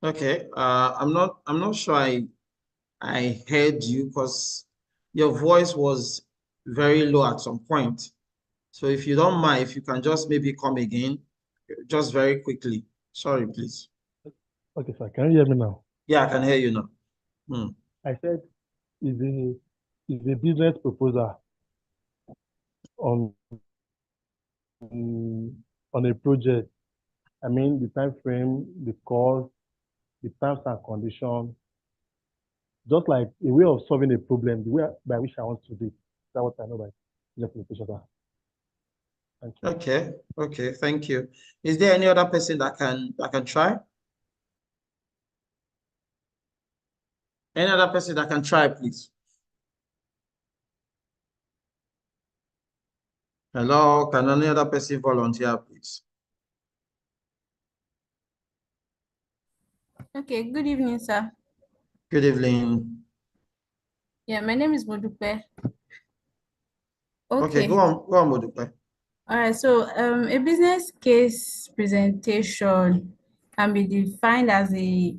Okay. I'm not sure I heard you because your voice was very low at some point. So if you don't mind, if you can just maybe come again, just very quickly. Sorry, please. Okay, sir. Can you hear me now? Yeah, I can hear you now. Hmm. I said is a business proposal on on a project. I mean the time frame, the cost, the terms and conditions, just like a way of solving a problem, the way by which I want to do it. That's what I know by business proposal, sir. Thank you. Okay. Okay. Thank you. Is there any other person that can try? Any other person that can try, please? Hello, can any other person volunteer, please? Okay, good evening, sir. Good evening. Yeah, my name is Modupe. Okay, Okay, go on, Modupe. all right. So, a business case presentation can be defined as a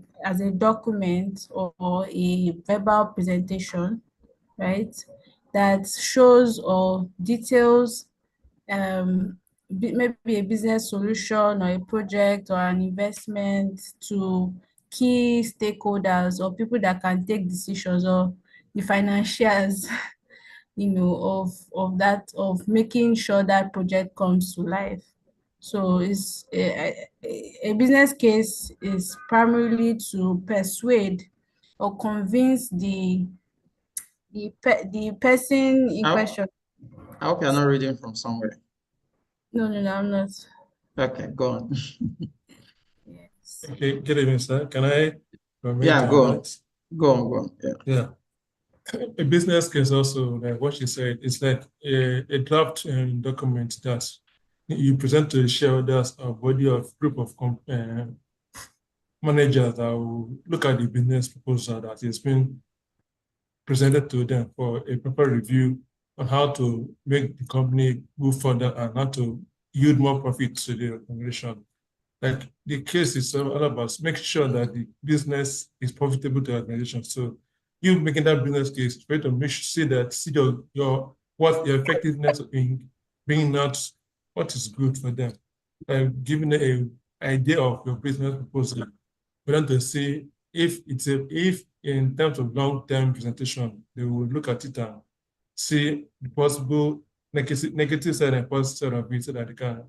document or a verbal presentation, right? That shows or details maybe a business solution or a project or an investment to key stakeholders or people that can take decisions or the financiers of making sure that project comes to life. So it's a business case is primarily to persuade or convince the person in I, question. I hope you're not reading from somewhere. No, I'm not. Okay, go on. Yes. Okay, good evening, sir. Can I comment Yeah, on go on. that? Go on. Yeah. Yeah. A business case also, like what you said, it's like a draft document that you present to the shareholders, a body of group of managers that will look at the business proposal that is being presented to them for a proper review on how to make the company move further and how to yield more profit to the organization. Like the case is all about making sure that the business is profitable to the organization. So you making that business case, try to see your what your effectiveness in bringing out what is good for them. Giving a idea of your business proposal, we want to see if in terms of long-term presentation, they will look at it and see the possible negative side and positive side of it so that they can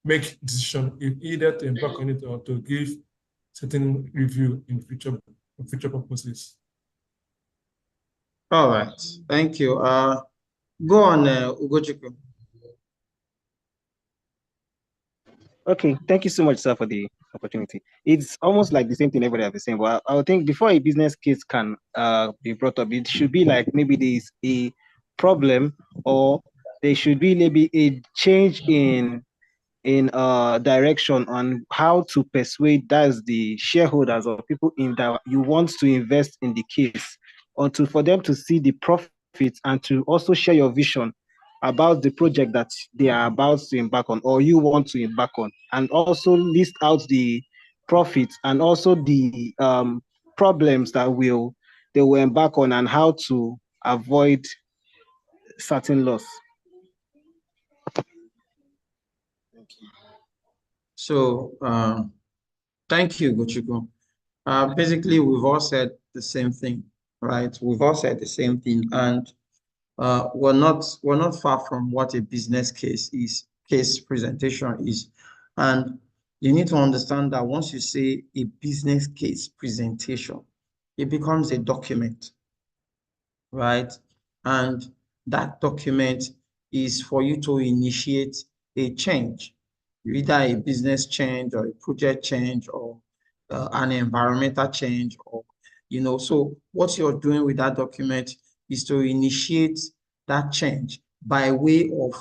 make decision if either to embark on it or to give certain review in future purposes. All right. Thank you. Go on, Ugochukwu. Okay, thank you so much, sir, for the opportunity. It's almost like the same thing everybody has been saying, but I would think before a business case can be brought up, it should be like maybe there's a problem or there should be maybe a change in direction on how to persuade that's the shareholders or people in that you want to invest in the case, or to for them to see the profits and to also share your vision about the project that they are about to embark on or you want to embark on, and also list out the profits and also the problems that they will embark on and how to avoid certain loss. So, thank you, Ugochukwu. Basically, we've all said the same thing, right? We've all said the same thing, and we're not far from what a business case presentation is. And you need to understand that once you say a business case presentation, it becomes a document, right? And that document is for you to initiate a change, either a business change or a project change or an environmental change, or so what you're doing with that document is to initiate that change by way of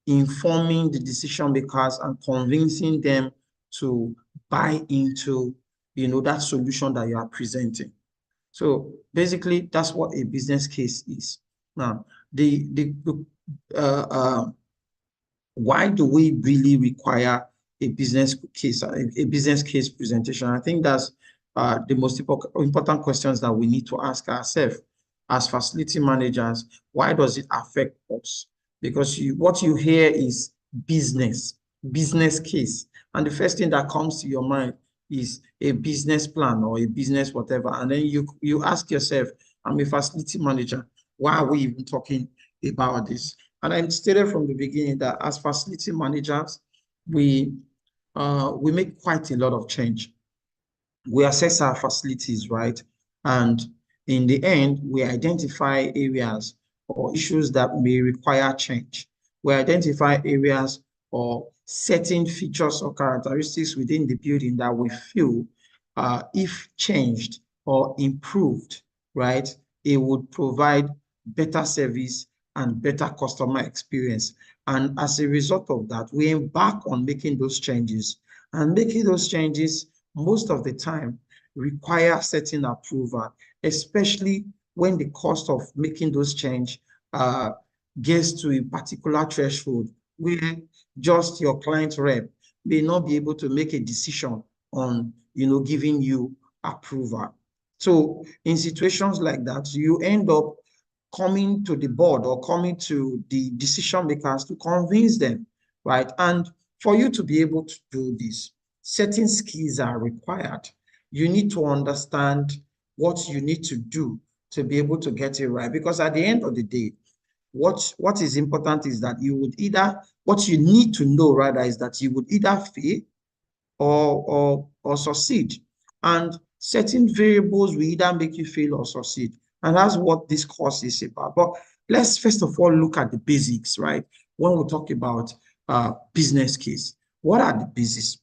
informing the decision makers and convincing them to buy into that solution that you are presenting. So basically, that's what a business case is. Now, uh, why do we really require a business case presentation. I think that's the most important questions that we need to ask ourselves as facility managers. Why does it affect us? Because what you hear is business case. And the first thing that comes to your mind is a business plan or a business whatever. And then you ask yourself, I'm a facility manager. Why are we even talking about this? And I stated from the beginning that as facility managers, we make quite a lot of change. We assess our facilities, right? And in the end, we identify areas or issues that may require change. We identify areas or certain features or characteristics within the building that we feel if changed or improved, right, it would provide better service and better customer experience. And as a result of that, we embark on making those changes. And making those changes most of the time require certain approval, especially when the cost of making those change gets to a particular threshold where just your client rep may not be able to make a decision on, giving you approval. So in situations like that, you end up coming to the board or coming to the decision makers to convince them, right? And for you to be able to do this, certain skills are required. You need to understand what you need to do to be able to get it right. Because at the end of the day, what is important is that what you need to know rather is that you would either fail or succeed. And certain variables will either make you fail or succeed. And that's what this course is about. But let's first of all look at the basics, right? When we talk about business case, what are the basics?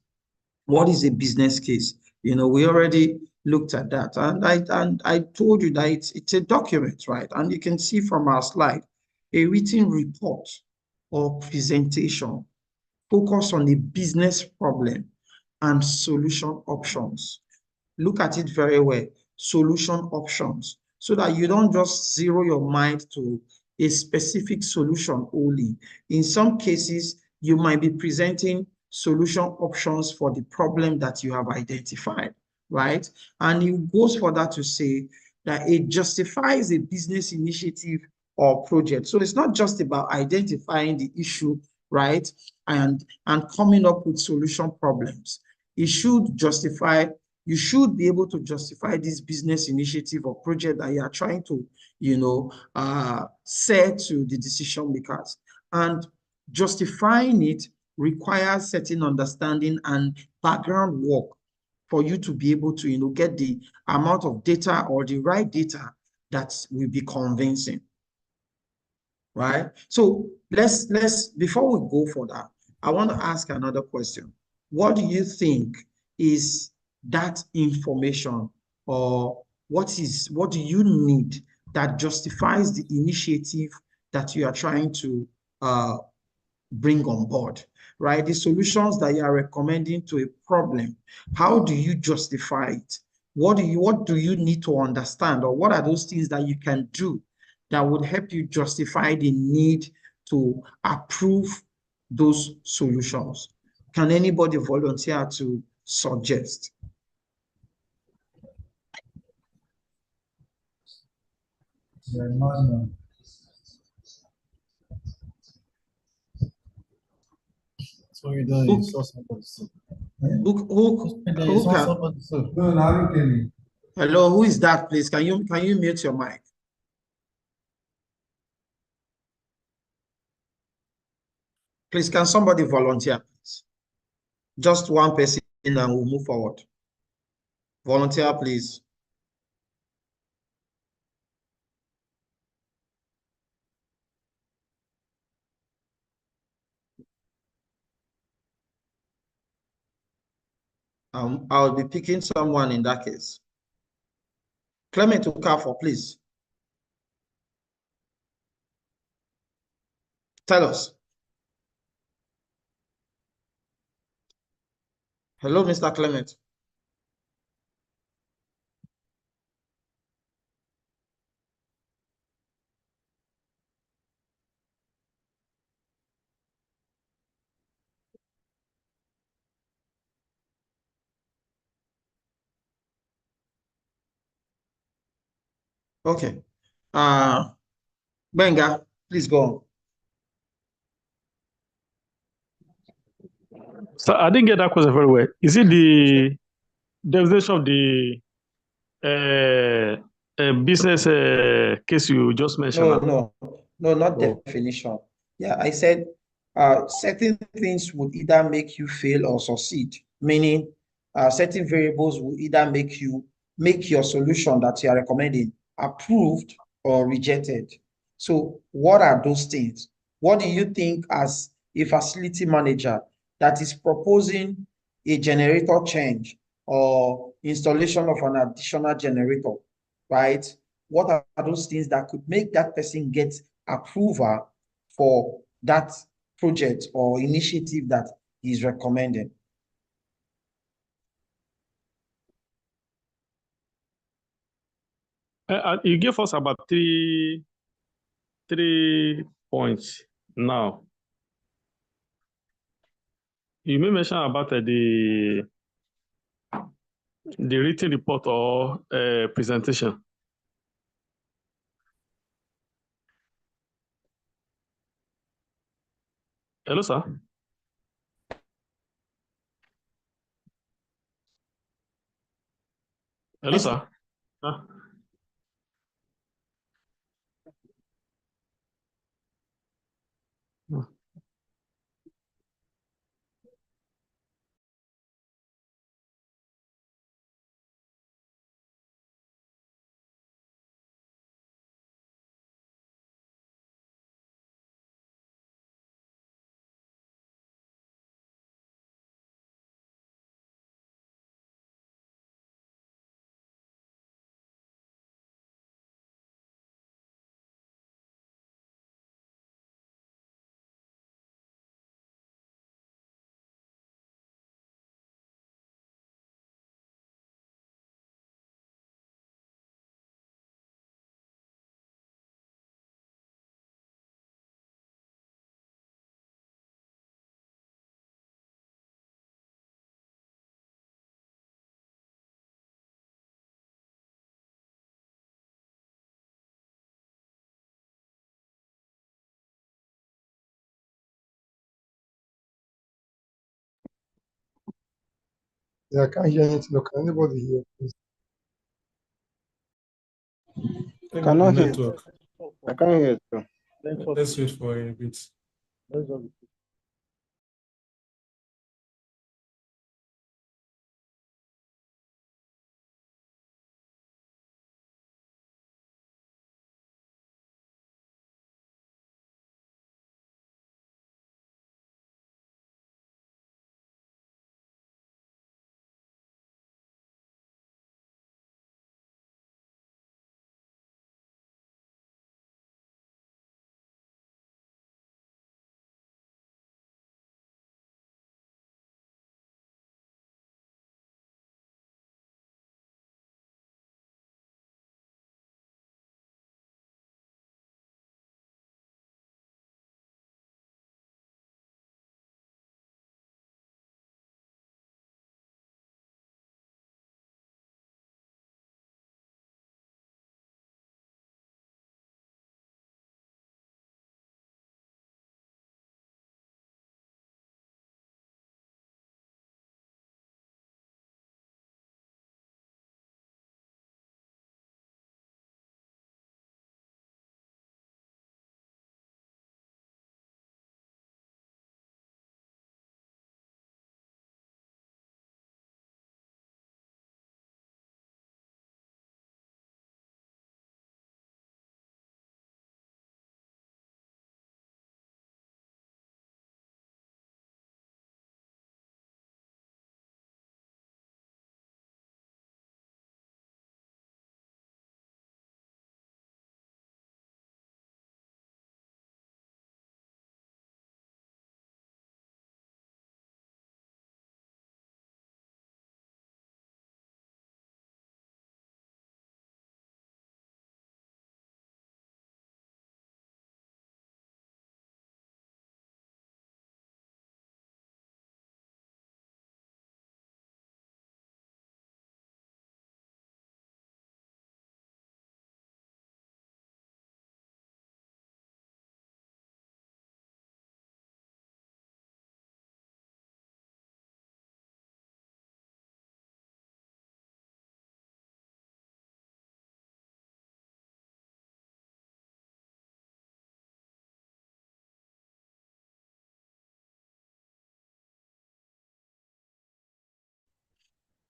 What is a business case? We already looked at that. And I told you that it's a document, right? And you can see from our slide, a written report or presentation focus on a business problem and solution options. Look at it very well, solution options, so that you don't just zero your mind to a specific solution only. In some cases, you might be presenting solution options for the problem that you have identified, right? And it goes further to say that it justifies a business initiative or project. So it's not just about identifying the issue, right? And coming up with solution problems. It should justify, you should be able to justify this business initiative or project that you are trying to, say to the decision makers. And justifying it requires certain understanding and background work for you to be able to, get the amount of data or the right data that will be convincing, right? So before we go for that, I want to ask another question. What do you think is that information, or what do you need that justifies the initiative that you are trying to bring on board, right? The solutions that you are recommending to a problem, how do you justify it? What do you need to understand, or what are those things that you can do that would help you justify the need to approve those solutions? Can anybody volunteer to suggest? So you don't Who, saw somebody so. who You saw can, somebody so. No, now look at me. hello, who is that, please? Can you mute your mic? Please, can somebody volunteer, please? Just one person and we'll move forward. Volunteer, please. I'll be picking someone in that case. Clement Okafor, please. Tell us. Hello, Mr. Clement. Okay. Benga, please go on. So I didn't get that question very well. Is it the definition of the business case you just mentioned? No, not Oh. definition. Yeah, I said certain things would either make you fail or succeed, meaning certain variables will either make your solution that you are recommending approved or rejected. So what are those things? What do you think as a facility manager that is proposing a generator change or installation of an additional generator, right? What are those things that could make that person get approval for that project or initiative that he's recommending? You gave us about three points now. You may mention about the written report or presentation. Hello, sir. Hello, sir. Yeah, I can't hear anything. No, can anybody hear, please? Cannot hear. Network. I can't hear it too. Let's wait for a bit. Let's just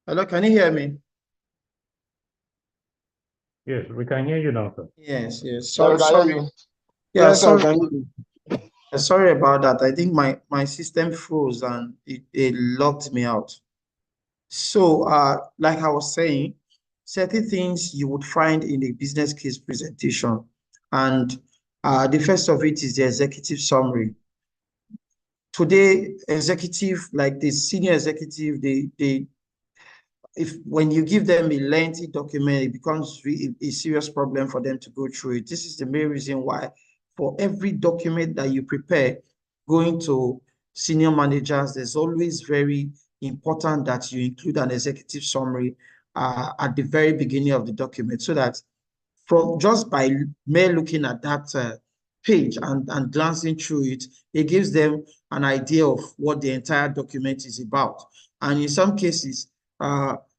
Hello, can you hear me? Yes, we can hear you now, sir. Yes, yes. Yeah, we can hear Sorry. you. Yeah, Yes, I sorry. can hear you. Sorry about that. I think my system froze and it locked me out. So, like I was saying, certain things you would find in a business case presentation, and the first of it is the executive summary. Today, executive, like the senior executive, they if when you give them a lengthy document, it becomes a serious problem for them to go through it. This is the main reason why for every document that you prepare going to senior managers, there's always very important that you include an executive summary at the very beginning of the document so that from just by mere looking at that page and glancing through it, it gives them an idea of what the entire document is about. And in some cases,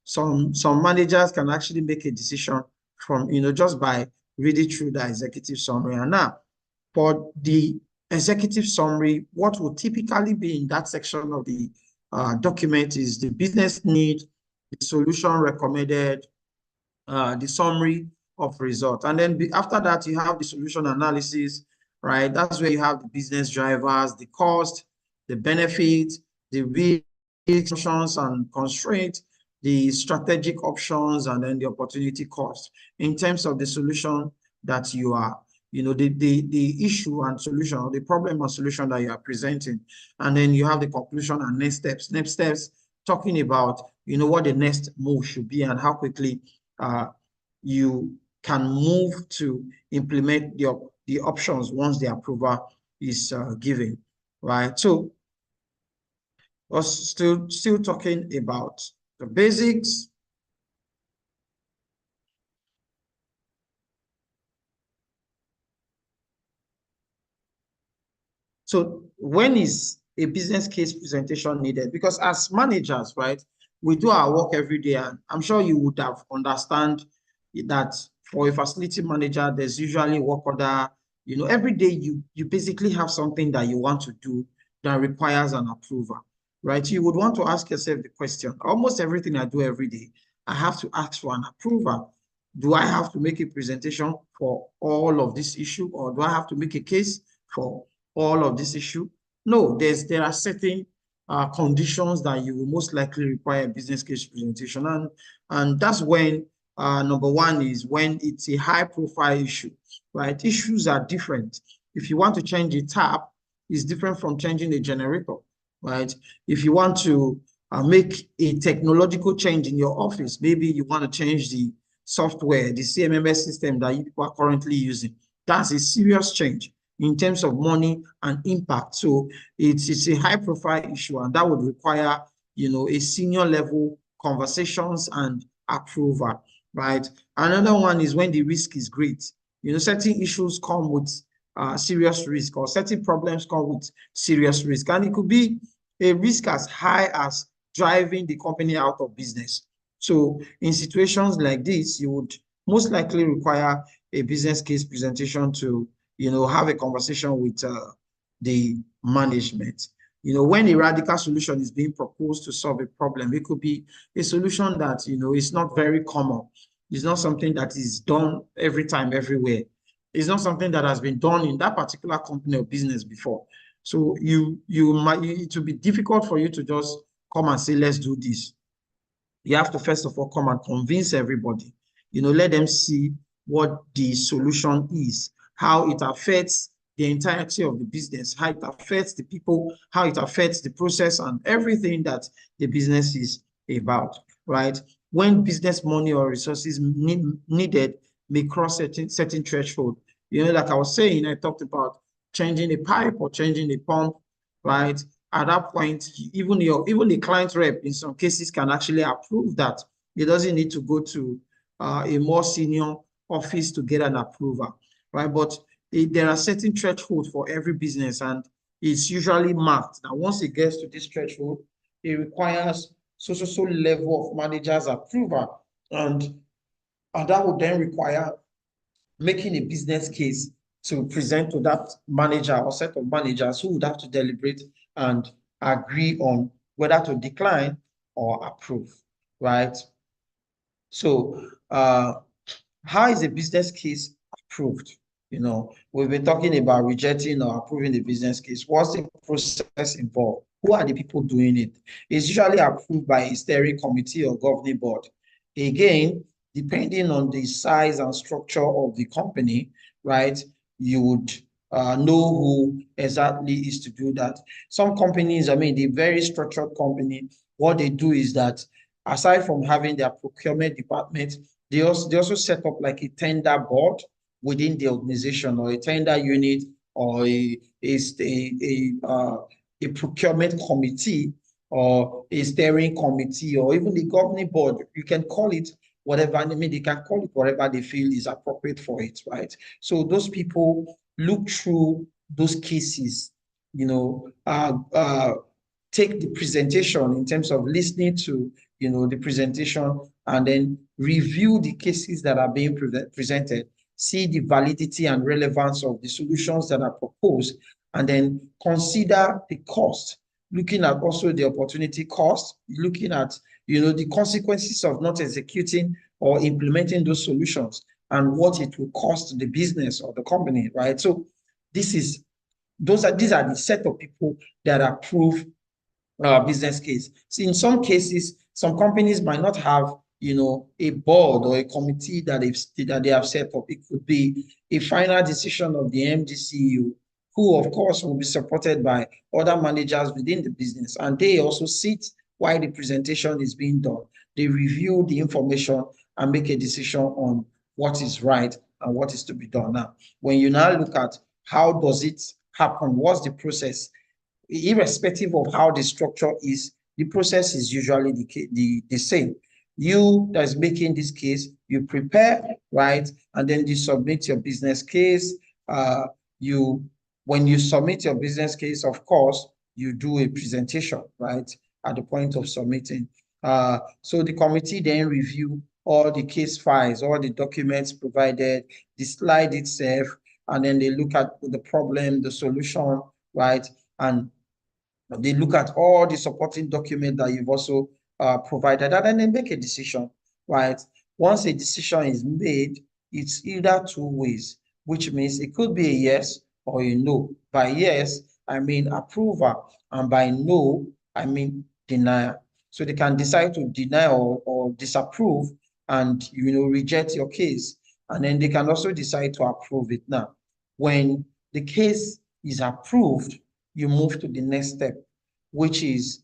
some managers can actually make a decision from, just by reading through the executive summary. And now, for the executive summary, what will typically be in that section of the document is the business need, the solution recommended, the summary of results. And then after that, you have the solution analysis, right? That's where you have the business drivers, the cost, the benefit, the risks and constraints, the strategic options, and then the opportunity cost. In terms of the solution that you are, the issue and solution, or the problem and solution that you are presenting. And then you have the conclusion and next steps. Next steps, talking about, what the next move should be and how quickly you can move to implement the options once the approval is given, right? So we're still talking about the basics. So when is a business case presentation needed? Because as managers, right, we do our work every day, and I'm sure you would have understand that for a facility manager, there's usually work order. Every day you basically have something that you want to do that requires an approval, right? You would want to ask yourself the question, almost everything I do every day, I have to ask for an approval. Do I have to make a presentation for all of this issue, or do I have to make a case for all of this issue? No, there are certain conditions that you will most likely require a business case presentation. And that's when, number one is when it's a high profile issue, right? Issues are different. If you want to change a tap, it's different from changing a generator, right? If you want to make a technological change in your office, maybe you want to change the software, the CMMS system that you people are currently using, that's a serious change in terms of money and impact. So it's a high profile issue, and that would require, a senior level conversations and approval, right? Another one is when the risk is great. Certain issues come with serious risk, or certain problems come with serious risk. And it could be a risk as high as driving the company out of business. So in situations like this, you would most likely require a business case presentation to have a conversation with the management. When a radical solution is being proposed to solve a problem, it could be a solution that, is not very common. It's not something that is done every time, everywhere. It's not something that has been done in that particular company or business before. So it will be difficult for you to just come and say, let's do this. You have to first of all come and convince everybody, let them see what the solution is, how it affects the entirety of the business, how it affects the people, how it affects the process and everything that the business is about, right? When business money or resources needed may cross certain threshold, like I was saying, I talked about changing a pipe or changing a pump, right? At that point, even the client rep in some cases can actually approve that. It doesn't need to go to a more senior office to get an approval, right? But there are certain thresholds for every business, and it's usually marked. Now, once it gets to this threshold, it requires so level of manager's approval, and that would then require making a business case to present to that manager or set of managers who would have to deliberate and agree on whether to decline or approve. right? So how is a business case approved? You know, we've been talking about rejecting or approving the business case. What's the process involved? Who are the people doing it? It's usually approved by a steering committee or governing board. Again, depending on the size and structure of the company, right, you would know who exactly is to do that. Some companies, I mean, the very structured company, what they do is that aside from having their procurement department, they also set up like a tender board within the organization, or a tender unit, or a procurement committee, or a steering committee, or even the governing board. You can call it whatever. I mean, they can call it whatever they feel is appropriate for it, right? So those people look through those cases, you know, take the presentation in terms of listening to, you know, the presentation, and then review the cases that are being presented, see the validity and relevance of the solutions that are proposed, and then consider the cost, looking at also the opportunity cost, looking at, you know, the consequences of not executing or implementing those solutions, and what it will cost the business or the company, right? So these are the set of people that approve business case. So in some cases, some companies might not have, you know, a board or a committee that they have set up. It could be a final decision of the MD CEO, who of course will be supported by other managers within the business, and they also sit while the presentation is being done. They review the information and make a decision on what is right and what is to be done. Now, when you now look at how does it happen, what's the process, irrespective of how the structure is, the process is usually the same. You that's making this case, you prepare, right? And then you submit your business case. When you submit your business case, of course, you do a presentation, right? At the point of submitting. So the committee then review all the case files, all the documents provided, the slide itself, and then they look at the problem, the solution, right? And they look at all the supporting documents that you've also provided, and then they make a decision, right? Once a decision is made, it's either two ways, which means it could be a yes or a no. By yes, I mean approval, and by no, I mean denial. So they can decide to deny or disapprove and, you know, reject your case. And then they can also decide to approve it. Now, when the case is approved, you move to the next step, which is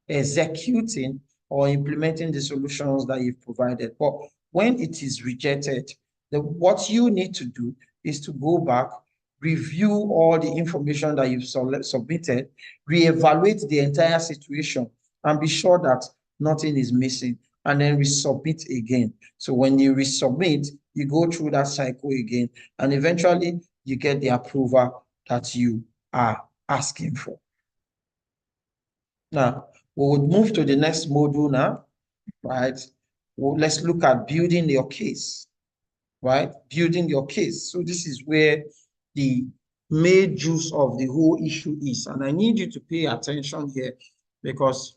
executing or implementing the solutions that you've provided. But when it is rejected, what you need to do is to go back, review all the information that you've submitted, reevaluate the entire situation, and be sure that nothing is missing, and then resubmit again. So when you resubmit, you go through that cycle again, and eventually you get the approval that you are asking for. Now, we would move to the next module now, right? Well, let's look at building your case, right? Building your case. So this is where the main juice of the whole issue is. And I need you to pay attention here, because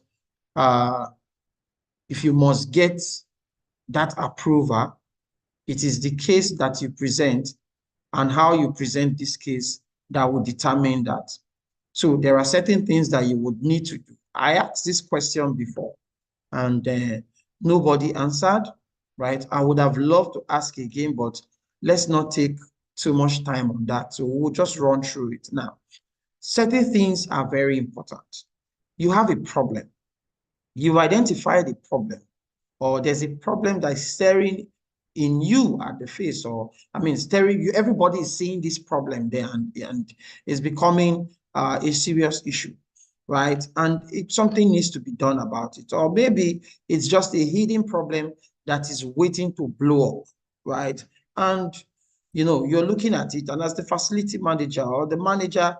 if you must get that approval, it is the case that you present and how you present this case that will determine that. So there are certain things that you would need to do. I asked this question before, and nobody answered, right? I would have loved to ask again, but let's not take too much time on that. So we'll just run through it now. Certain things are very important. You have a problem. You've identified the problem, or there's a problem that is staring in you at the face, or I mean, staring you. Everybody is seeing this problem there, and it's becoming a serious issue, right? And something needs to be done about it. Or maybe it's just a hidden problem that is waiting to blow up, right? And, you know, you're looking at it, and as the facility manager or the manager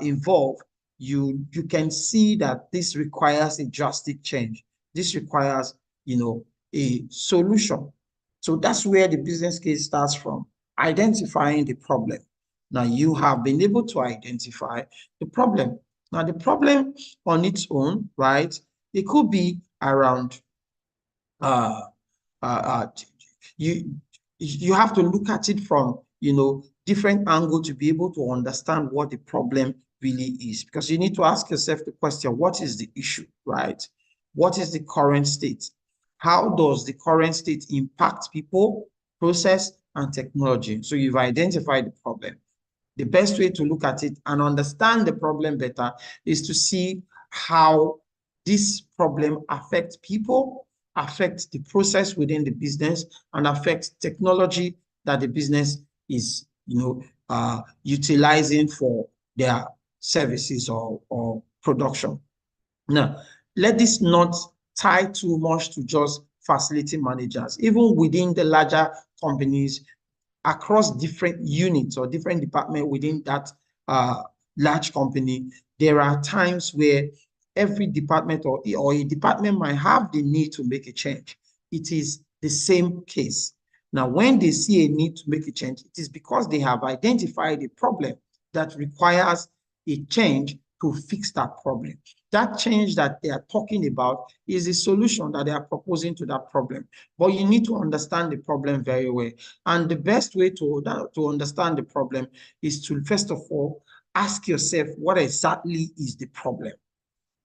involved, you can see that this requires a drastic change. This requires, you know, a solution. So that's where the business case starts from, identifying the problem. Now you have been able to identify the problem. Now the problem on its own, right? It could be around uh, uh, uh, you you have to look at it from, different angle to be able to understand what the problem really is, because you need to ask yourself the question, what is the issue, right? What is the current state? How does the current state impact people, process, and technology? So you've identified the problem. The best way to look at it and understand the problem better is to see how this problem affects people, affects the process within the business, and affects technology that the business is, utilizing for their services or production. Now, let this not tie too much to just facility managers. Even within the larger companies, across different units or different departments within that large company, there are times where every department or a department might have the need to make a change. It is the same case. Now, when they see a need to make a change, it is because they have identified a problem that requires a change to fix that problem. That change that they are talking about is a solution that they are proposing to that problem. But you need to understand the problem very well. And the best way to understand the problem is to, first of all, ask yourself, what exactly is the problem?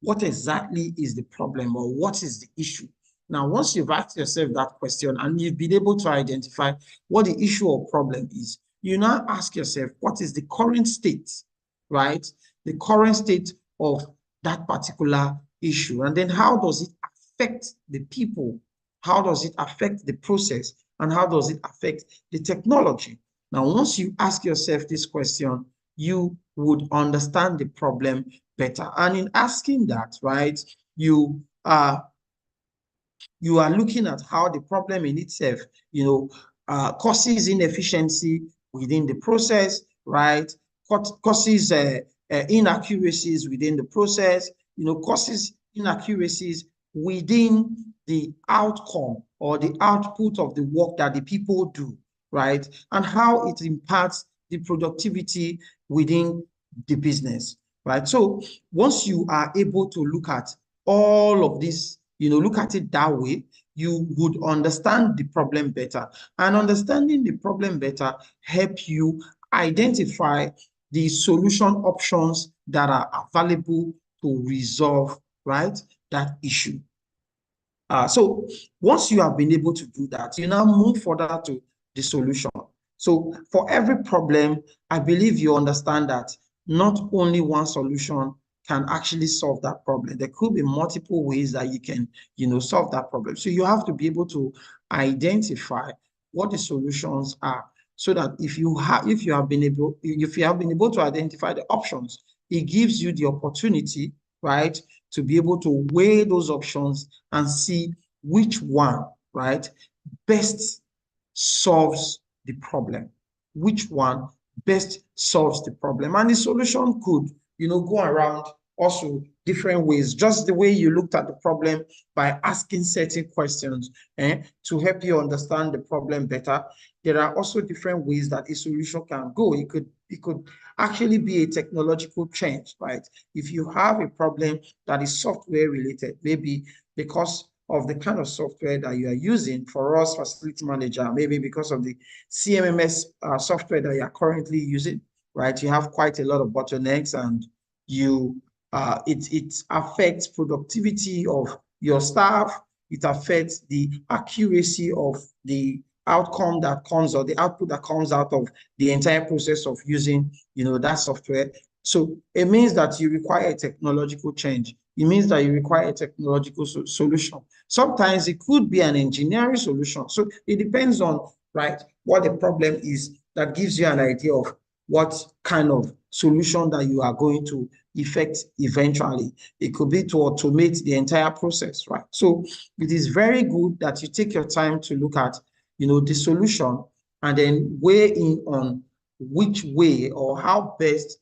What exactly is the problem, or what is the issue? Now, once you've asked yourself that question and you've been able to identify what the issue or problem is, you now ask yourself, what is the current state, right? The current state of that particular issue. And then how does it affect the people? How does it affect the process? And how does it affect the technology? Now, once you ask yourself this question, you would understand the problem better. And in asking that, right, you are looking at how the problem in itself, causes inefficiency within the process, right? Causes inaccuracies within the process, causes inaccuracies within the outcome or the output of the work that the people do, right? And how it impacts the productivity within the business, right? So once you are able to look at all of this, look at it that way, you would understand the problem better. And understanding the problem better help you identify the solution options that are available to resolve, right, that issue. So once you have been able to do that, you now move further to the solution. So for every problem, I believe you understand that not only one solution can actually solve that problem. There could be multiple ways that you can, solve that problem. So you have to be able to identify what the solutions are, so that if you have been able to identify the options, it gives you the opportunity, right, to be able to weigh those options and see which one, right, best solves the problem. Which one best solves the problem. And the solution could, go around also different ways, just the way you looked at the problem by asking certain questions to help you understand the problem better. There are also different ways that a solution can go. It could actually be a technological change, right? If you have a problem that is software related, maybe because of the kind of software that you are using. For us, facility manager, maybe because of the CMMS software that you are currently using, right? You have quite a lot of bottlenecks, and it affects productivity of your staff. It affects the accuracy of the outcome that comes, or the output that comes out of the entire process of using, that software. So it means that you require a technological change. It means that you require a technological solution. Sometimes it could be an engineering solution. So it depends on, right, what the problem is that gives you an idea of what kind of solution that you are going to effect eventually. It could be to automate the entire process, right? So it is very good that you take your time to look at, the solution, and then weigh in on which way or how best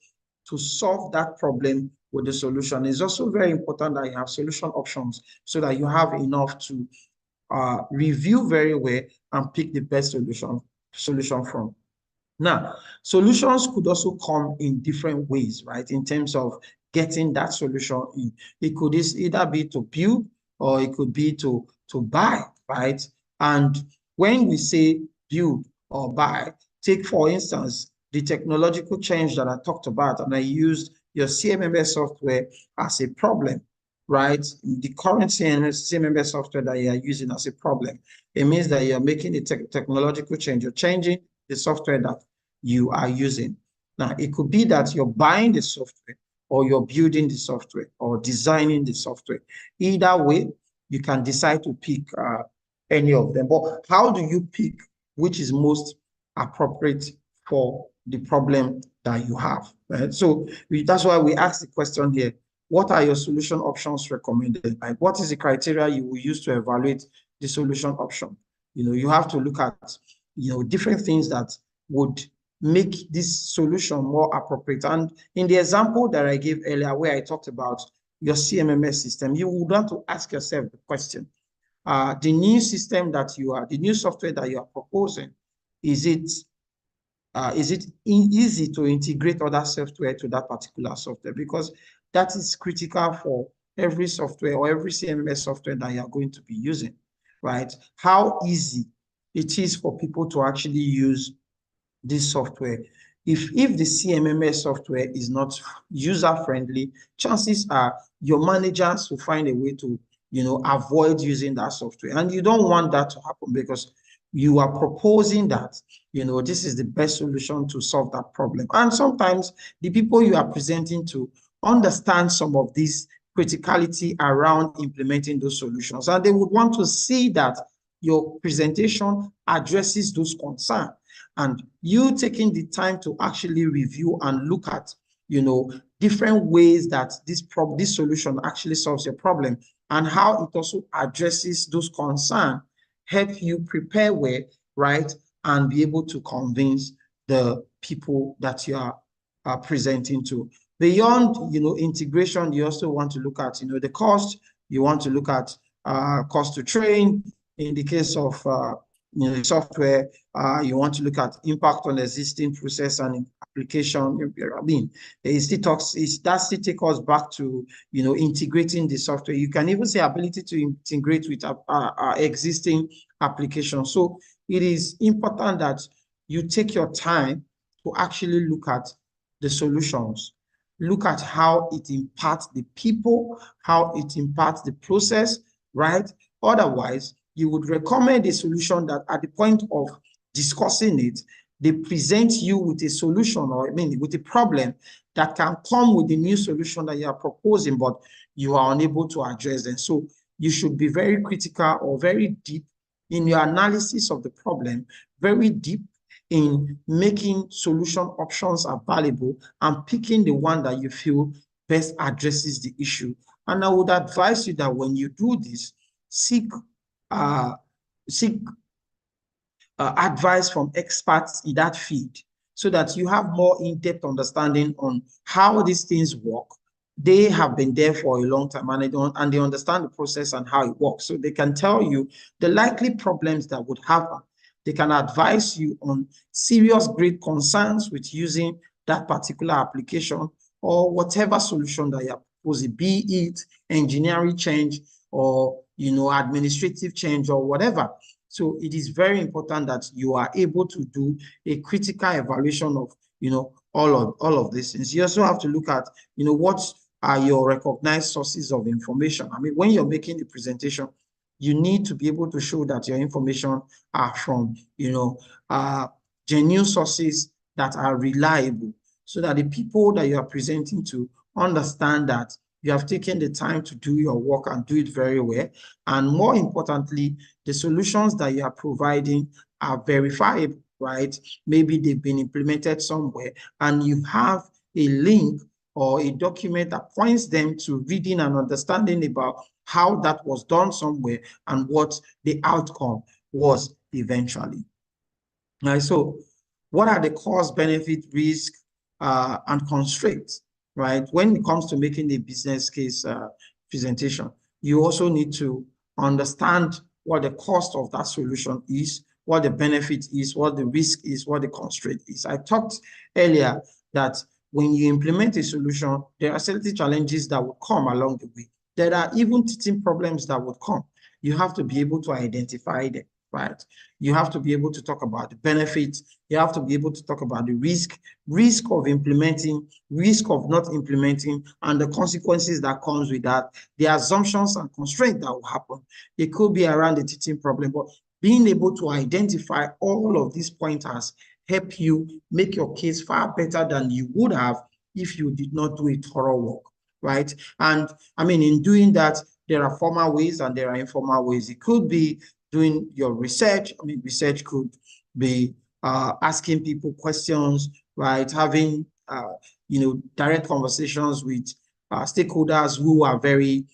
to solve that problem with the solution. It's also very important that you have solution options, so that you have enough to review very well and pick the best solution from. Now, solutions could also come in different ways, right? In terms of getting that solution in. It could either be to build, or it could be to buy, right? And when we say build or buy, take for instance, the technological change that I talked about, and I used your CMMS software as a problem, right? The current CMMS software that you are using as a problem, it means that you're making a technological change. You're changing the software that you are using. Now, it could be that you're buying the software or you're building the software or designing the software. Either way, you can decide to pick any of them. But how do you pick which is most appropriate for the problem that you have? Right? So that's why we ask the question here, what are your solution options recommended? Like, what is the criteria you will use to evaluate the solution option? You have to look at, different things that would make this solution more appropriate. And in the example that I gave earlier, where I talked about your CMMS system, you would want to ask yourself the question, the new system that the new software that you are proposing, is it easy to integrate other software to that particular software? Because that is critical for every software or every CMMS software that you are going to be using, right? How easy it is for people to actually use this software. If the CMMS software is not user-friendly, chances are your managers will find a way to, avoid using that software. And you don't want that to happen, because you are proposing that, this is the best solution to solve that problem. And sometimes the people you are presenting to understand some of this criticality around implementing those solutions, and they would want to see that your presentation addresses those concerns. And you taking the time to actually review and look at, different ways that this solution actually solves your problem, and how it also addresses those concerns, help you prepare well, right? And be able to convince the people that you are presenting to. Beyond, integration, you also want to look at, the cost. You want to look at cost to train. In the case of software, you want to look at impact on existing process and application. I mean, that still takes us back to, integrating the software. You can even say ability to integrate with our existing applications. So it is important that you take your time to actually look at the solutions, look at how it impacts the people, how it impacts the process, right? Otherwise, you would recommend a solution that at the point of discussing it, they present you with a solution, or with a problem that can come with the new solution that you are proposing, but you are unable to address them. So you should be very critical or very deep in your analysis of the problem, very deep in making solution options available and picking the one that you feel best addresses the issue. And I would advise you that when you do this, seek advice from experts in that field, so that you have more in-depth understanding on how these things work. They have been there for a long time, and they understand the process and how it works. So they can tell you the likely problems that would happen. They can advise you on serious grade concerns with using that particular application or whatever solution that you are proposing, be it engineering change or administrative change or whatever. So it is very important that you are able to do a critical evaluation of all of these things. You also have to look at what are your recognized sources of information. I mean, when you're making a presentation, you need to be able to show that your information are from genuine sources that are reliable, so that the people that you are presenting to understand that you have taken the time to do your work and do it very well. And more importantly, the solutions that you are providing are verifiable, right? Maybe they've been implemented somewhere, and you have a link or a document that points them to reading and understanding about how that was done somewhere and what the outcome was eventually. All right, so what are the cost, benefit, risk, and constraints, right? When it comes to making a business case presentation, you also need to understand what the cost of that solution is, what the benefit is, what the risk is, what the constraint is. I talked earlier that when you implement a solution, there are certain challenges that will come along the way. There are even teething problems that would come. You have to be able to identify them, right? You have to be able to talk about the benefits. You have to be able to talk about the risk of implementing, risk of not implementing, and the consequences that comes with that, the assumptions and constraints that will happen. It could be around the teaching problem, but being able to identify all of these pointers help you make your case far better than you would have if you did not do a thorough work, right? And I mean, in doing that, there are formal ways and there are informal ways. It could be doing your research. I mean, research could be asking people questions, right? Having, direct conversations with stakeholders who are very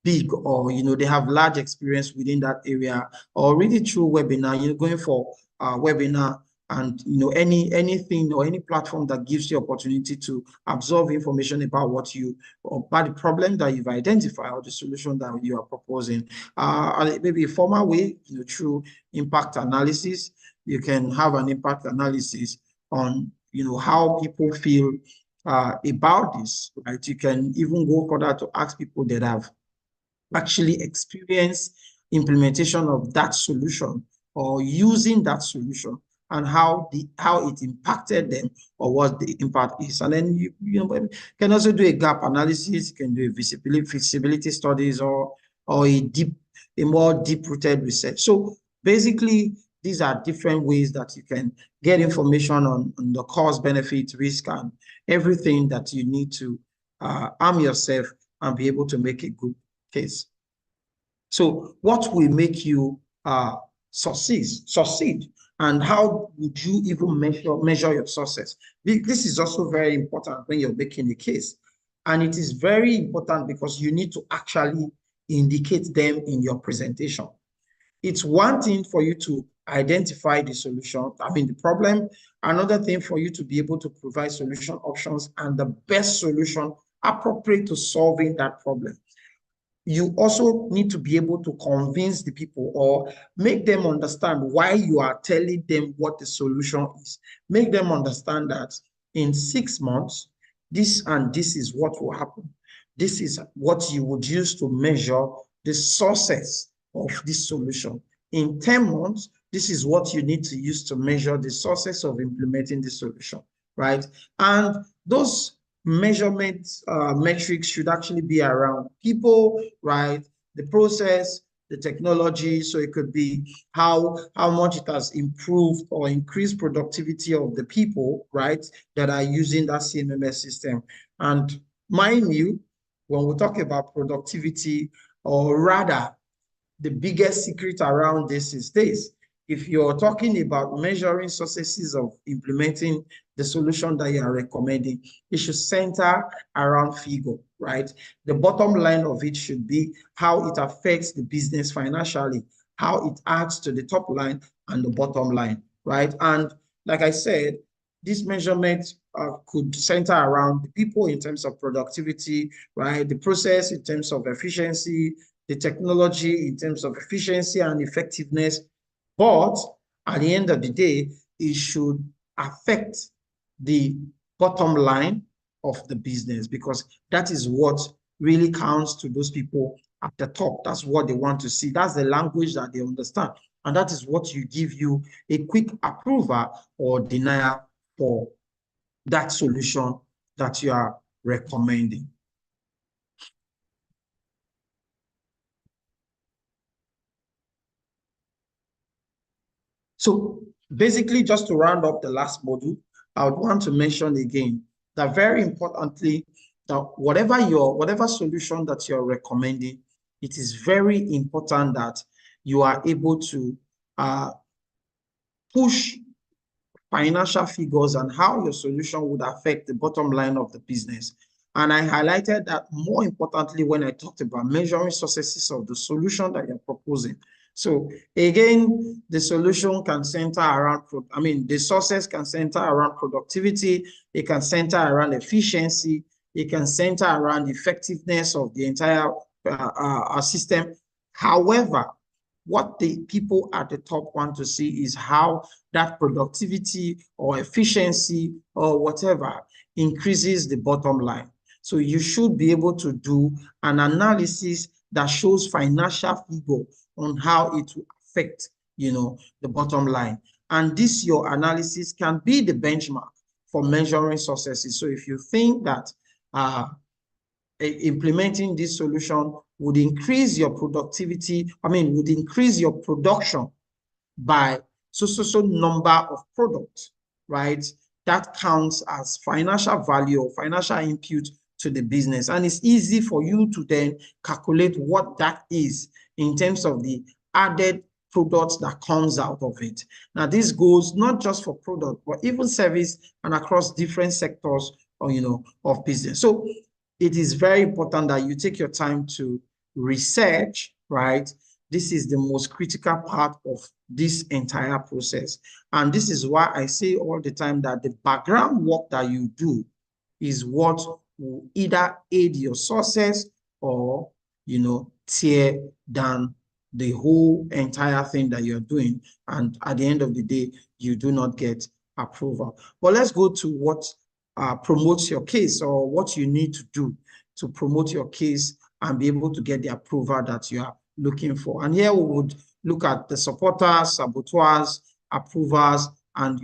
big, or they have large experience within that area, or really through webinar, going for webinar, and anything or any platform that gives you opportunity to absorb information about about the problem that you've identified or the solution that you are proposing. Maybe a formal way, through impact analysis. You can have an impact analysis on how people feel about this, right? You can even go further to ask people that have actually experience implementation of that solution or using that solution, and how it impacted them, or what the impact is. And then you can also do a gap analysis. You can do a feasibility studies, or a more deep-rooted research. So basically, these are different ways that you can get information on the cost, benefit, risk, and everything that you need to arm yourself and be able to make a good case. So what will make you succeed, and how would you even measure your success? This is also very important when you're making a case. And it is very important because you need to actually indicate them in your presentation. It's one thing for you to identify the solution, the problem. Another thing for you to be able to provide solution options and the best solution appropriate to solving that problem. You also need to be able to convince the people, or make them understand why you are telling them what the solution is. Make them understand that in 6 months, this and this is what will happen. This is what you would use to measure the success of this solution. In 10 months, this is what you need to use to measure the success of implementing the solution, right? And those measurement metrics should actually be around people, right? The process, the technology. So it could be how much it has improved or increased productivity of the people, right, that are using that CMMS system. And mind you, when we talk about productivity, or rather, the biggest secret around this is this: if you're talking about measuring successes of implementing the solution that you are recommending, it should center around figure, right? The bottom line of it should be how it affects the business financially, how it adds to the top line and the bottom line, right? And like I said, this measurement could center around the people in terms of productivity, right? The process in terms of efficiency, the technology in terms of efficiency and effectiveness. But at the end of the day, it should affect the bottom line of the business, because that is what really counts to those people at the top. That's what they want to see. That's the language that they understand. And that is what you give you a quick approval or denial for that solution that you are recommending. So basically, just to round up the last module, I would want to mention again that very importantly, that whatever solution that you're recommending, it is very important that you are able to push financial figures and how your solution would affect the bottom line of the business. And I highlighted that more importantly when I talked about measuring successes of the solution that you're proposing. So again, the solution can center around, the success can center around productivity, it can center around efficiency, it can center around effectiveness of the entire system. However, what the people at the top want to see is how that productivity or efficiency or whatever increases the bottom line. So you should be able to do an analysis that shows financial figure on how it will affect, the bottom line. And this, your analysis can be the benchmark for measuring successes. So if you think that implementing this solution would increase your productivity, would increase your production by so number of products, right? That counts as financial value or financial input to the business. And it's easy for you to then calculate what that is in terms of the added products that comes out of it. Now, this goes not just for product, but even service and across different sectors of business. So it is very important that you take your time to research, right? This is the most critical part of this entire process. And this is why I say all the time that the background work that you do is what will either aid your success or, tear down the whole entire thing that you're doing. And at the end of the day, you do not get approval. But let's go to what promotes your case, or what you need to do to promote your case and be able to get the approval that you are looking for. And here we would look at the supporters, saboteurs, approvers, and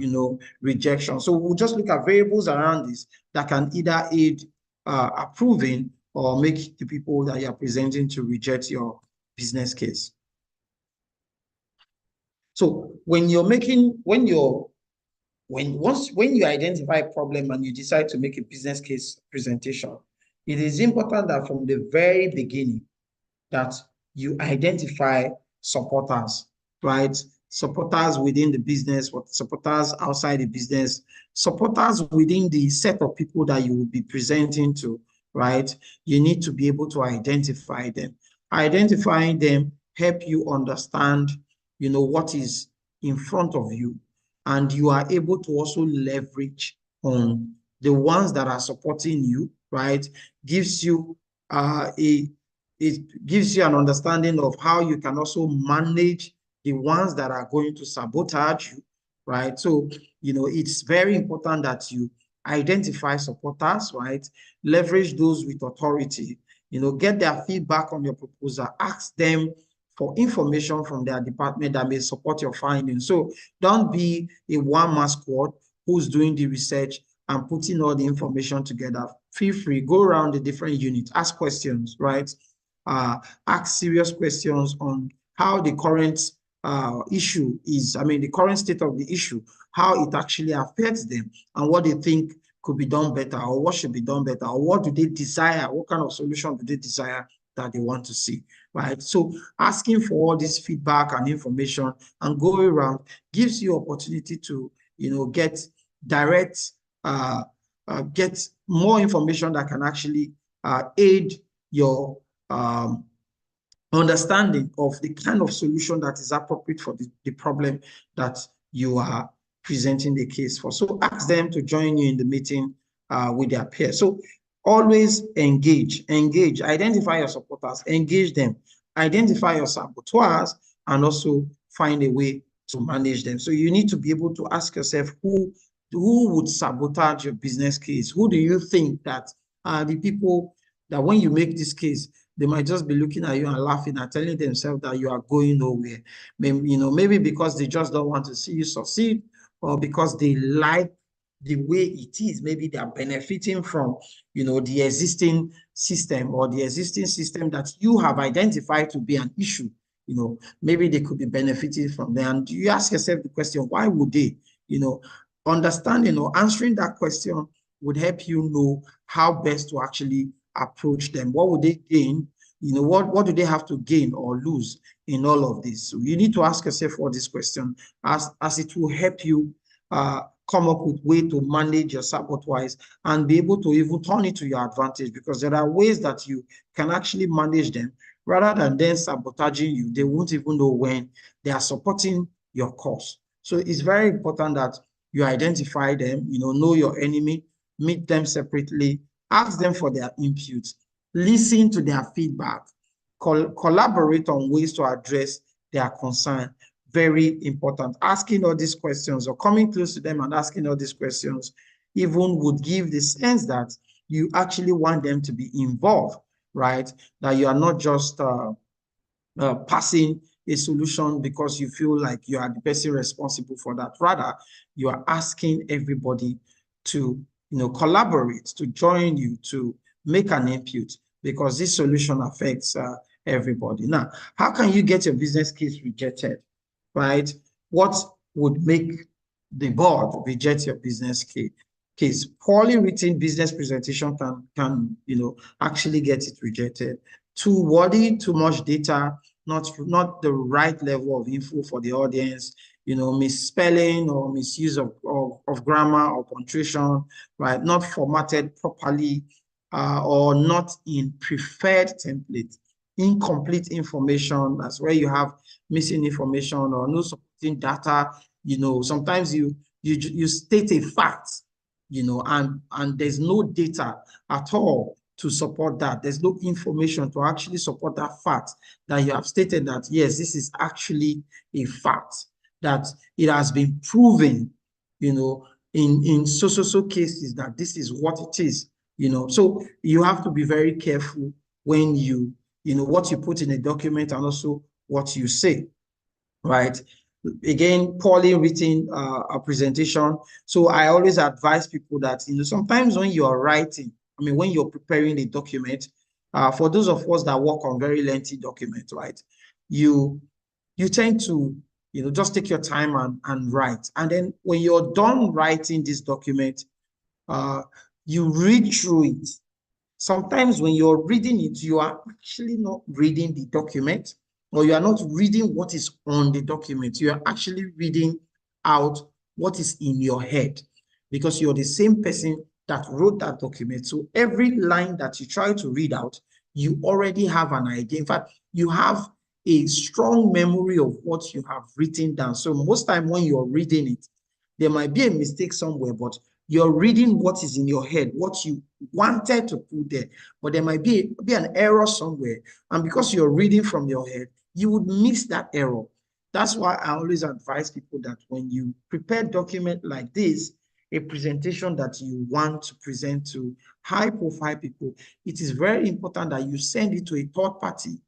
rejection. So we'll just look at variables around this that can either aid approving or make the people that you're presenting to reject your business case. So when you identify a problem and you decide to make a business case presentation, it is important that from the very beginning that you identify supporters, right? Supporters within the business, supporters outside the business, supporters within the set of people that you will be presenting to, right? You need to be able to identify them. Identifying them help you understand, what is in front of you, and you are able to also leverage on the ones that are supporting you, right? Gives you it gives you an understanding of how you can also manage the ones that are going to sabotage you, right? So, it's very important that you identify supporters, right? Leverage those with authority, get their feedback on your proposal, ask them for information from their department that may support your findings. So don't be a one-man squad who's doing the research and putting all the information together. Feel free, go around the different units, ask questions, right? Ask serious questions on how the current issue is, the current state of the issue, how it actually affects them, and what they think could be done better, or what should be done better, or what do they desire, what kind of solution do they desire that they want to see, right? So asking for all this feedback and information and going around gives you opportunity to, get direct, get more information that can actually aid your understanding of the kind of solution that is appropriate for the problem that you are presenting the case for. So ask them to join you in the meeting with their peers. So always engage, identify your supporters, engage them, identify your saboteurs, and also find a way to manage them. So you need to be able to ask yourself, who would sabotage your business case? Who do you think that are the people that when you make this case, they might just be looking at you and laughing and telling themselves that you are going nowhere. Maybe because they just don't want to see you succeed, or because they like the way it is. Maybe they are benefiting from, the existing system, or the existing system that you have identified to be an issue. Maybe they could be benefiting from them. And you ask yourself the question, why would they? Understanding or answering that question would help you know how best to actually approach them. What would they gain? What do they have to gain or lose in all of this? So you need to ask yourself all these questions, as it will help you come up with way to manage your saboteurs and be able to even turn it to your advantage, because there are ways that you can actually manage them rather than them sabotaging you. They won't even know when they are supporting your cause. So it's very important that you identify them, know your enemy, meet them separately, ask them for their input, listen to their feedback, collaborate on ways to address their concern. Very important. Asking all these questions, or coming close to them and asking all these questions, even would give the sense that you actually want them to be involved right? That you are not just passing a solution because you feel like you are the person responsible for that. Rather, you are asking everybody to, collaborate, to join you, to make an input, because this solution affects everybody. Now, how can you get your business case rejected, right? What would make the board reject your business case? Poorly written business presentation can actually get it rejected. Too wordy, too much data, not the right level of info for the audience, misspelling or misuse of grammar or punctuation, right? Not formatted properly, or not in preferred template. Incomplete information, that's where you have missing information or no supporting data. Sometimes you state a fact, and there's no data at all to support that. There's no information to actually support that fact that you have stated that, yes, this is actually a fact, that it has been proven, in so cases that this is what it is, So you have to be very careful when what you put in a document and also what you say, right? Again, poorly written a presentation. So I always advise people that, sometimes when you are writing, when you're preparing a document, for those of us that work on very lengthy documents, right, you tend to, just take your time and write. And then when you're done writing this document, you read through it. Sometimes when you're reading it, you are actually not reading the document, or you are not reading what is on the document. You are actually reading out what is in your head, because you're the same person that wrote that document. So every line that you try to read out, you already have an idea. In fact, you have a strong memory of what you have written down. So most time when you're reading it, there might be a mistake somewhere, but you're reading what is in your head, what you wanted to put there, but there might be an error somewhere. And because you're reading from your head, you would miss that error. That's why I always advise people that when you prepare a document like this, a presentation that you want to present to high-profile people, it is very important that you send it to a third party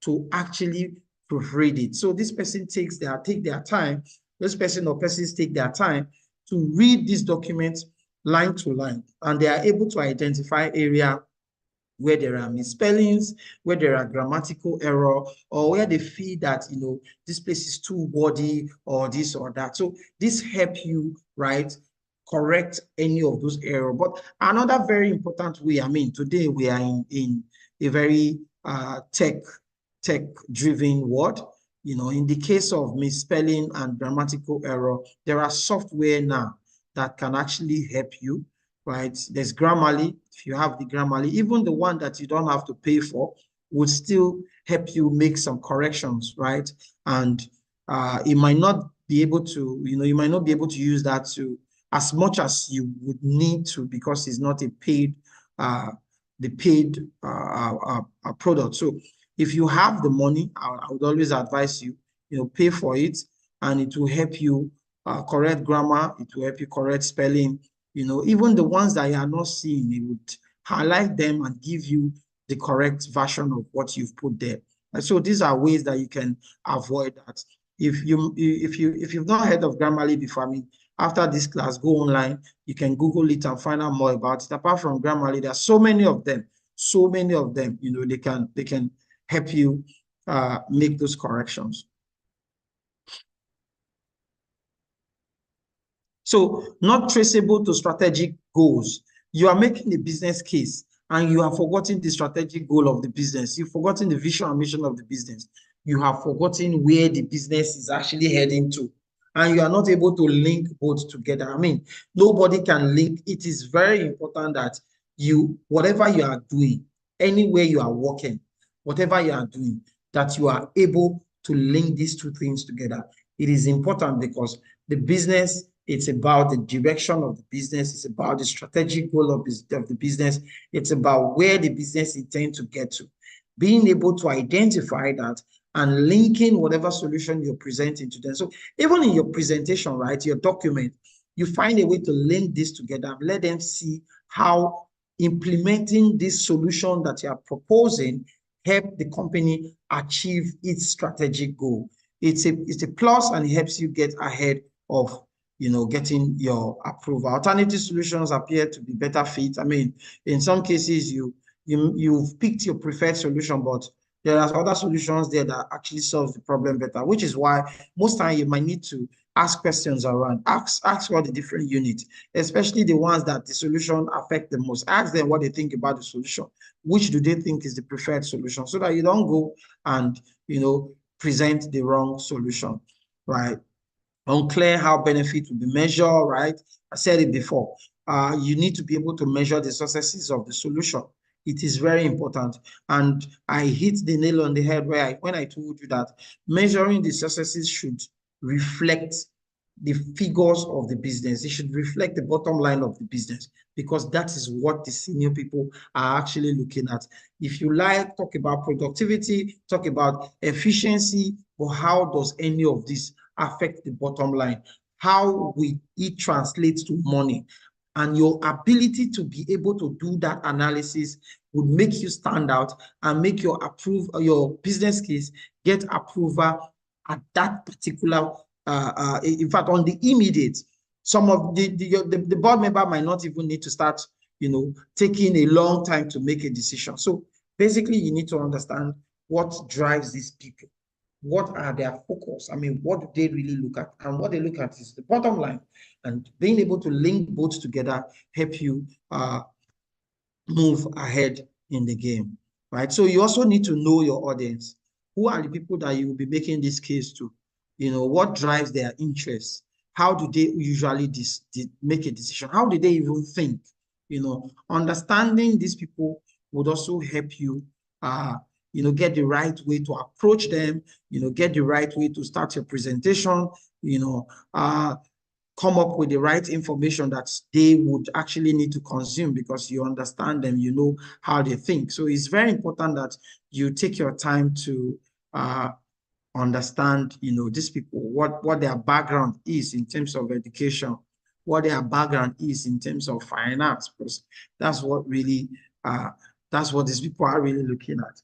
to actually proofread it. So this person take their time, this person or persons take their time to read this document line to line, and they are able to identify area where there are misspellings, where there are grammatical error, or where they feel that, this place is too wordy or this or that. So this help you, right, correct any of those errors. But another very important way, today we are in a very tech-driven world. In the case of misspelling and grammatical error, there are software now that can actually help you, right? There's Grammarly. If you have the Grammarly, even the one that you don't have to pay for would still help you make some corrections, right? And it might not be able to, you might not be able to use that to as much as you would need to, because it's not a paid product. So if you have the money, I would always advise you, pay for it, and it will help you correct grammar. It will help you correct spelling. Even the ones that you are not seeing, it would highlight them and give you the correct version of what you've put there. And so these are ways that you can avoid that. If you've not heard of Grammarly before, after this class, go online. You can Google it and find out more about it. Apart from Grammarly, there are so many of them. They can help you make those corrections. So not traceable to strategic goals. You are making a business case and you have forgotten the strategic goal of the business. You've forgotten the vision and mission of the business. You have forgotten where the business is actually heading to. And you are not able to link both together. Nobody can link. It is very important that whatever you are doing, anywhere you are working, whatever you are doing, that you are able to link these two things together. It is important because the business, it's about the direction of the business. It's about the strategic goal of the business. It's about where the business intends to get to. Being able to identify that and linking whatever solution you're presenting to them. So even in your presentation, right, your document, you find a way to link this together and let them see how implementing this solution that you are proposing help the company achieve its strategic goal. It's a plus, and it helps you get ahead of getting your approval. Alternative solutions appear to be better fit. I mean, in some cases, you've picked your preferred solution, but there are other solutions there that actually solve the problem better, which is why most time you might need to ask questions around, ask what the different units, especially the ones that the solution affect the most. Ask them what they think about the solution. Which do they think is the preferred solution, so that you don't go and, present the wrong solution, right? Unclear how benefit will be measured, right? I said it before. You need to be able to measure the successes of the solution. It is very important. And I hit the nail on the head when I told you that measuring the successes should reflect the figures of the business. It should reflect the bottom line of the business, because that is what the senior people are actually looking at. If you talk about productivity, talk about efficiency, but how does any of this affect the bottom line? How will it translate to money? And your ability to be able to do that analysis would make you stand out and make your business case get approval at that particular, in fact, on the immediate. Some of the board member might not even need to start, taking a long time to make a decision. So basically, you need to understand what drives these people. What are their focus? I mean, what do they really look at? And what they look at is the bottom line. And being able to link both together help you move ahead in the game, right? So you also need to know your audience. Who are the people that you will be making this case to? What drives their interests? How do they usually make a decision? How do they even think? Understanding these people would also help you get the right way to approach them, get the right way to start your presentation, come up with the right information that they would actually need to consume, because you understand them, you know how they think. So it's very important that you take your time to understand, these people, what their background is in terms of education, what their background is in terms of finance, because that's what really that's what these people are really looking at.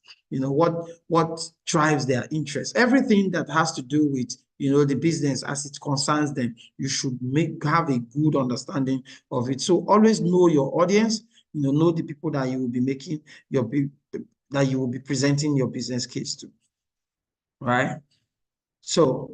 What drives their interest. Everything that has to do with, the business as it concerns them, you should have a good understanding of it. So always know your audience, know the people that you will be making that you will be presenting your business case to, right? So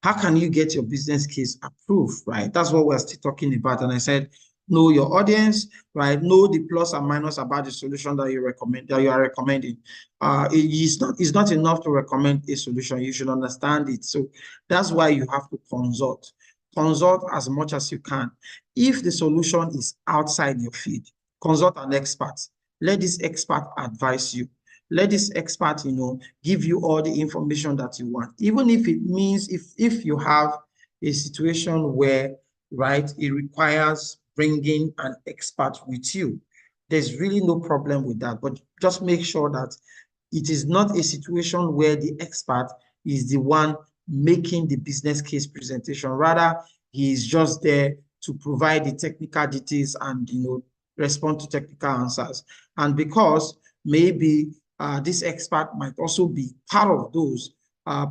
how can you get your business case approved, right? That's what we're still talking about. And I said, know your audience, right? Know the plus and minus about the solution that you are recommending. It's not enough to recommend a solution. You should understand it. So that's why you have to consult. Consult as much as you can. If the solution is outside your field, consult an expert. Let this expert advise you. Let this expert, give you all the information that you want. Even if it means if you have a situation where, right, it requires bringing an expert with you, there's really no problem with that. But just make sure that it is not a situation where the expert is the one making the business case presentation. Rather, he is just there to provide the technical details and, respond to technical answers. And because maybe this expert might also be part of those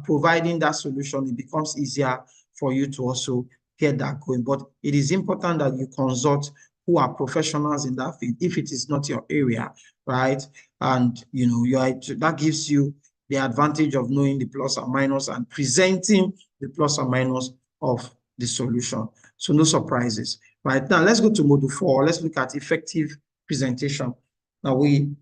providing that solution, it becomes easier for you to also get that going. But it is important that you consult who are professionals in that field if it is not your area, right? And that gives you the advantage of knowing the plus and minus and presenting the plus and minus of the solution. So no surprises. Right, now let's go to module 4. Let's look at effective presentation. Now we've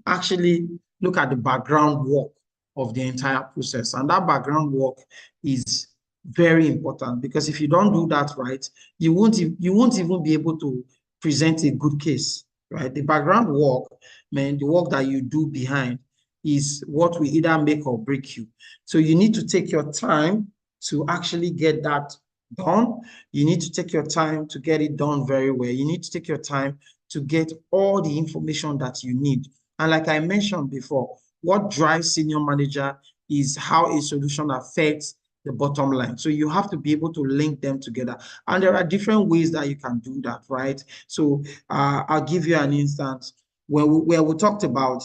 actually looked at the background work of the entire process, and that background work is very important, because if you don't do that right, you won't even be able to present a good case, right? The background work, man, the work that you do behind is what will either make or break you. So you need to take your time to actually get that done. You need to take your time to get it done very well. You need to take your time to get all the information that you need. And like I mentioned before, what drives senior manager is how a solution affects the bottom line. So you have to be able to link them together. And there are different ways that you can do that, right? So I'll give you an instance where we talked about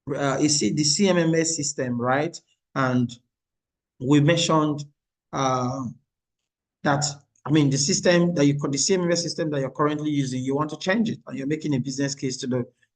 the CMMS system, right? And we mentioned that, I mean, the system that the CMMS system that you're currently using, you want to change it, and you're making a business case to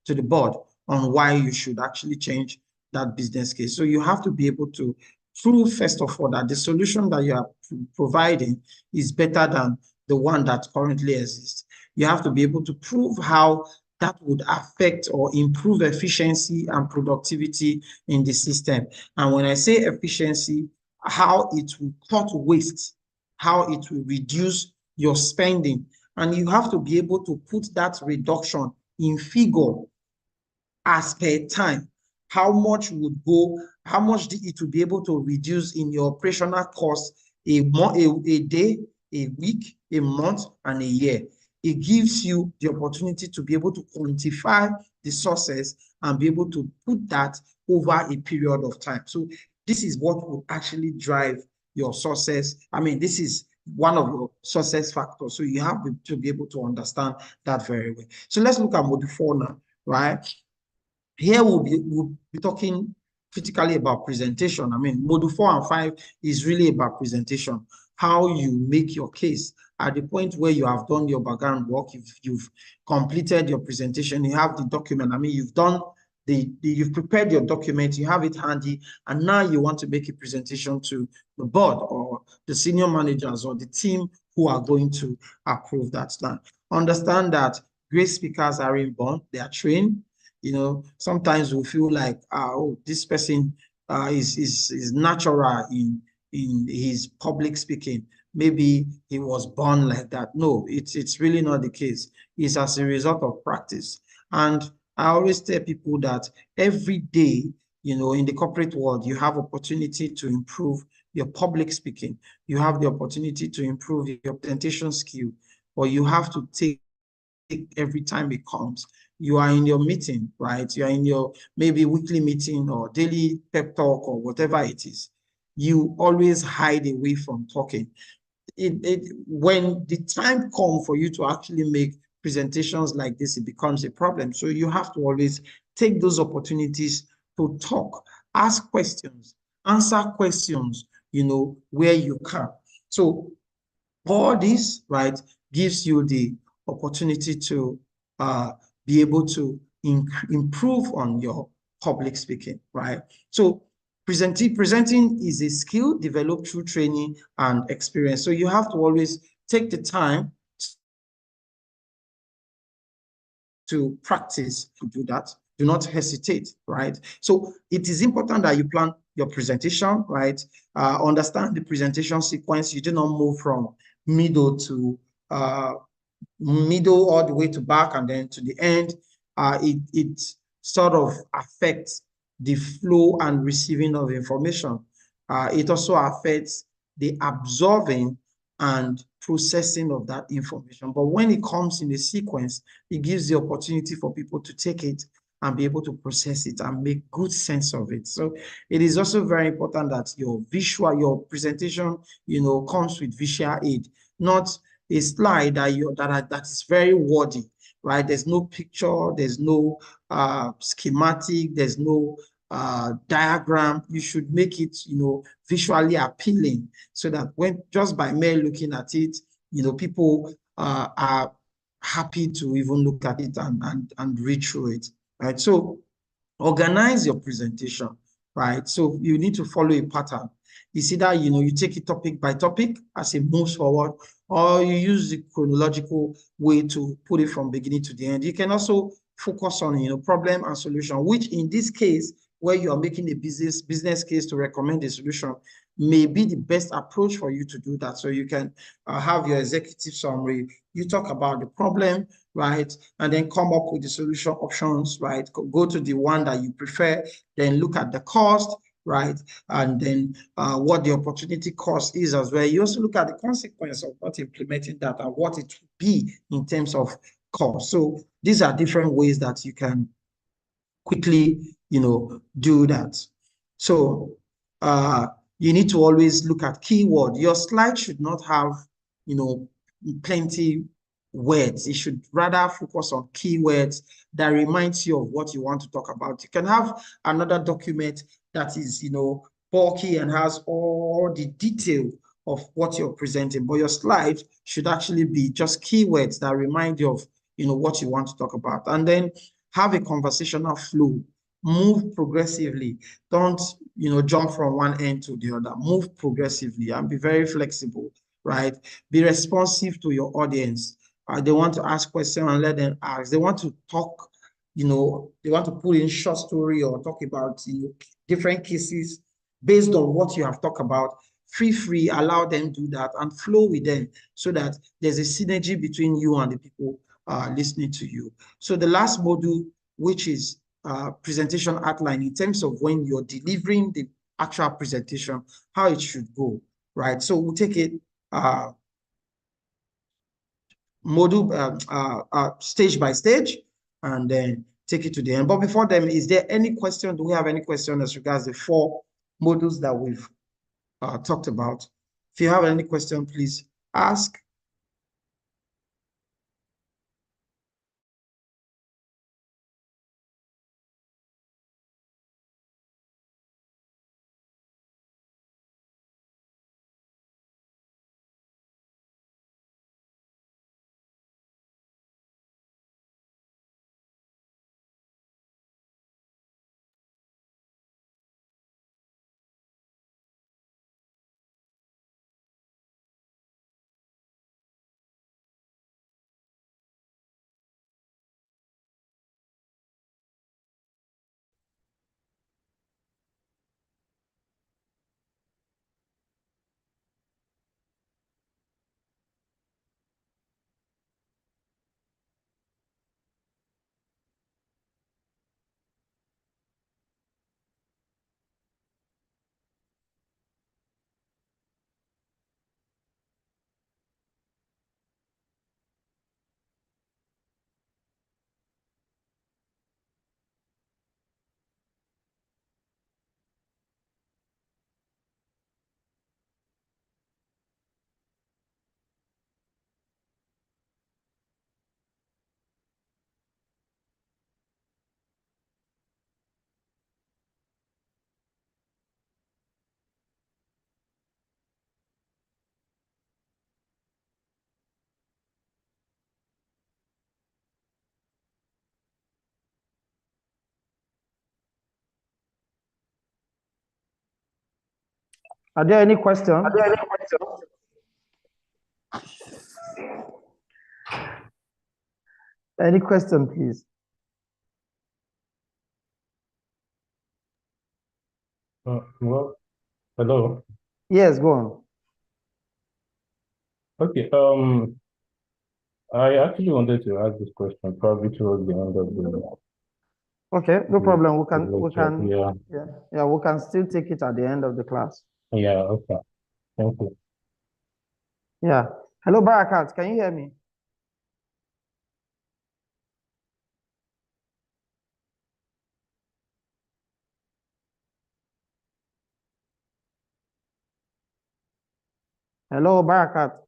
the board on why you should actually change that business case. So you have to be able to prove, first of all, that the solution that you are providing is better than the one that currently exists. You have to be able to prove how that would affect or improve efficiency and productivity in the system. And when I say efficiency, how it will cut waste, how it will reduce your spending. And you have to be able to put that reduction in figure as per time. How much would go, how much it will be able to reduce in your operational costs a day, a week, a month, and a year. It gives you the opportunity to be able to quantify the sources and be able to put that over a period of time. So this is what will actually drive your success. I mean, this is one of your success factors. So you have to be able to understand that very well. So let's look at module 4 now, right? Here we'll be talking critically about presentation. I mean, module 4 and 5 is really about presentation, how you make your case. At the point where you have done your background work, you've completed your presentation, you have the document. I mean, you've done you've prepared your document, you have it handy, and now you want to make a presentation to the board or the senior managers or the team who are going to approve that plan. Understand that great speakers are inborn, they are trained. You know, sometimes we feel like, oh, this person is natural in his public speaking. Maybe he was born like that. No, it's really not the case. It's as a result of practice. And I always tell people that every day, you know, in the corporate world, you have opportunity to improve your public speaking. You have the opportunity to improve your presentation skill, or you have to take every time it comes. You are in your meeting, right? You are in your maybe weekly meeting or daily pep talk or whatever it is. You always hide away from talking. When the time comes for you to actually make presentations like this, it becomes a problem. So you have to always take those opportunities to talk, ask questions, answer questions, you know, where you can. So all this, right, gives you the opportunity to be able to improve on your public speaking, right? So presenting is a skill developed through training and experience. So you have to always take the time to practice to do that. Do not hesitate, right? So it is important that you plan your presentation, right? Understand the presentation sequence. You do not move from middle to middle all the way to back and then to the end. It sort of affects the flow and receiving of information. It also affects the absorbing and processing of that information. But when it comes in a sequence, it gives the opportunity for people to take it and be able to process it and make good sense of it. So it is also very important that your presentation, you know, comes with visual aid, not a slide that is very wordy, right? There's no picture, there's no schematic, there's no diagram. You should make it, you know, visually appealing so that when just by mere looking at it, you know, people are happy to even look at it and read through it, right? So organize your presentation, right? So you need to follow a pattern. It's either, you know, you take it topic by topic as it moves forward, or you use the chronological way to put it from beginning to the end. You can also focus on, you know, problem and solution, which in this case, where you are making a business case to recommend a solution, may be the best approach for you to do that. So you can have your executive summary. You talk about the problem, right? And then come up with the solution options, right? Go to the one that you prefer, then look at the cost, right? And then what the opportunity cost is as well. You also look at the consequence of not implementing that and what it would be in terms of cost. So these are different ways that you can quickly, you know, do that. So you need to always look at keyword. Your slide should not have, plenty words. It should rather focus on keywords that reminds you of what you want to talk about. You can have another document that is, bulky and has all the detail of what you're presenting, but your slide should actually be just keywords that remind you of, what you want to talk about. And then have a conversational flow. Move progressively. Don't, jump from one end to the other. Move progressively and be very flexible, right? Be responsive to your audience. They want to ask questions and let them ask. They want to talk, they want to put in short story or talk about, different cases based on what you have talked about. Free, allow them do that and flow with them so that there's a synergy between you and the people listening to you. So the last module, which is presentation outline, in terms of when you're delivering the actual presentation, how it should go, right? So we'll take it stage by stage and then take it to the end. But before then, is there any question? Do we have any question as regards the 4 modules that we've talked about? If you have any question, please ask. Are there any questions? Any question, please? Well, hello. Yes, go on. Okay. I actually wanted to ask this question probably towards the end of the. Okay, no problem. We lecture. can, Yeah. we can still take it at the end of the class. Yeah. Okay. Thank you. Yeah. Hello, Barakat. Can you hear me? Hello, Barakat.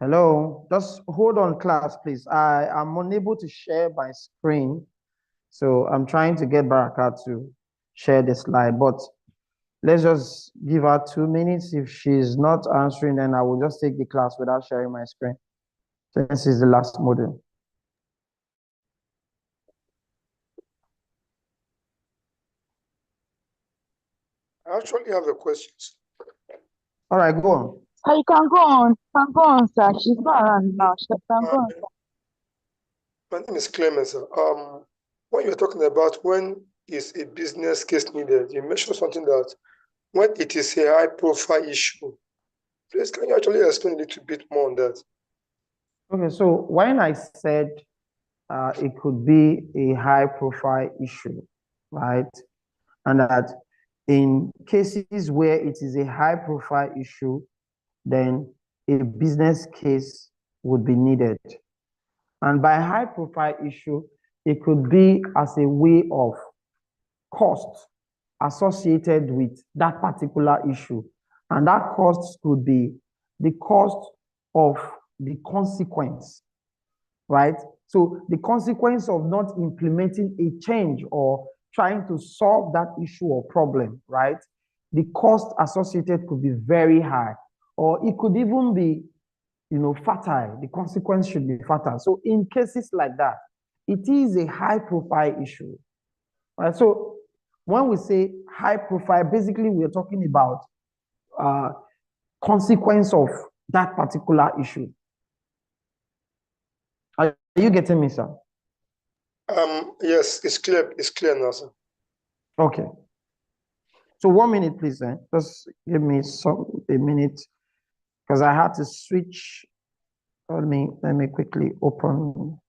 Hello, just hold on, class, please. I am unable to share my screen, so I'm trying to get Barakat to share the slide, but let's just give her 2 minutes. If she's not answering, then I will just take the class without sharing my screen, since it's the last module. I actually have a question. All right, go on. You can go on. You can go on, sir. She's not around now. She can go on, sir. My name is Clement, sir. When you're talking about when is a business case needed, you mentioned something that when it is a high-profile issue. Please, can you actually explain a little bit more on that? Okay, so when I said it could be a high profile issue, right? And that in cases where it is a high profile issue, then a business case would be needed. And by high profile issue, it could be as a way of cost associated with that particular issue. And that cost could be the cost of the consequence, right? So the consequence of not implementing a change or trying to solve that issue or problem, right? The cost associated could be very high, or it could even be, fatal. The consequence should be fatal. So in cases like that, it is a high profile issue, right? So when we say high profile, basically we're talking about consequence of that particular issue. Are you getting me, sir? Yes, it's clear. It's clear now, sir. Okay. So 1 minute, please. Just give me a minute, because I had to switch. Let me quickly open.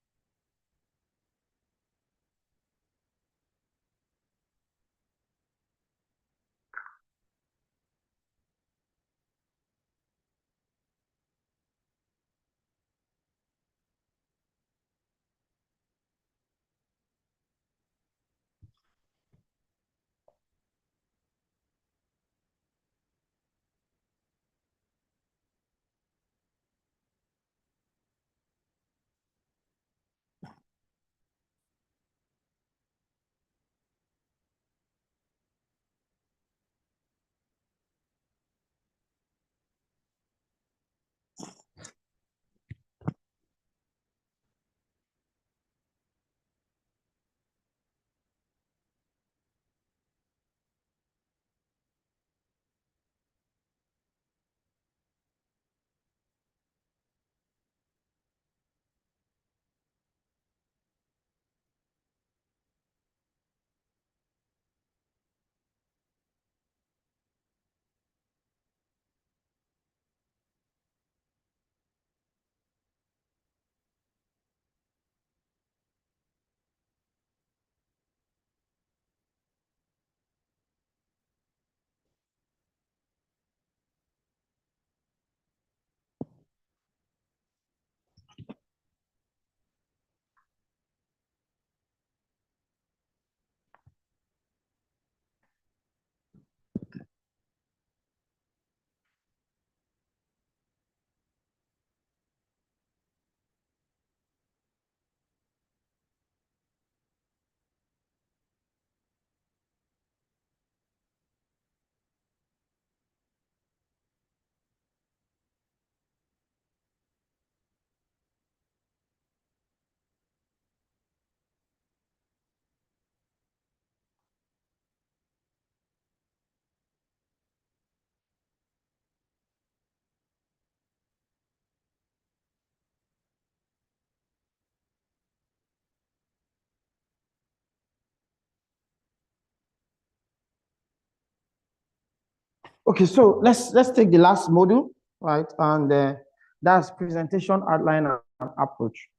Okay, so let's take the last module, right? And that's presentation outline and approach.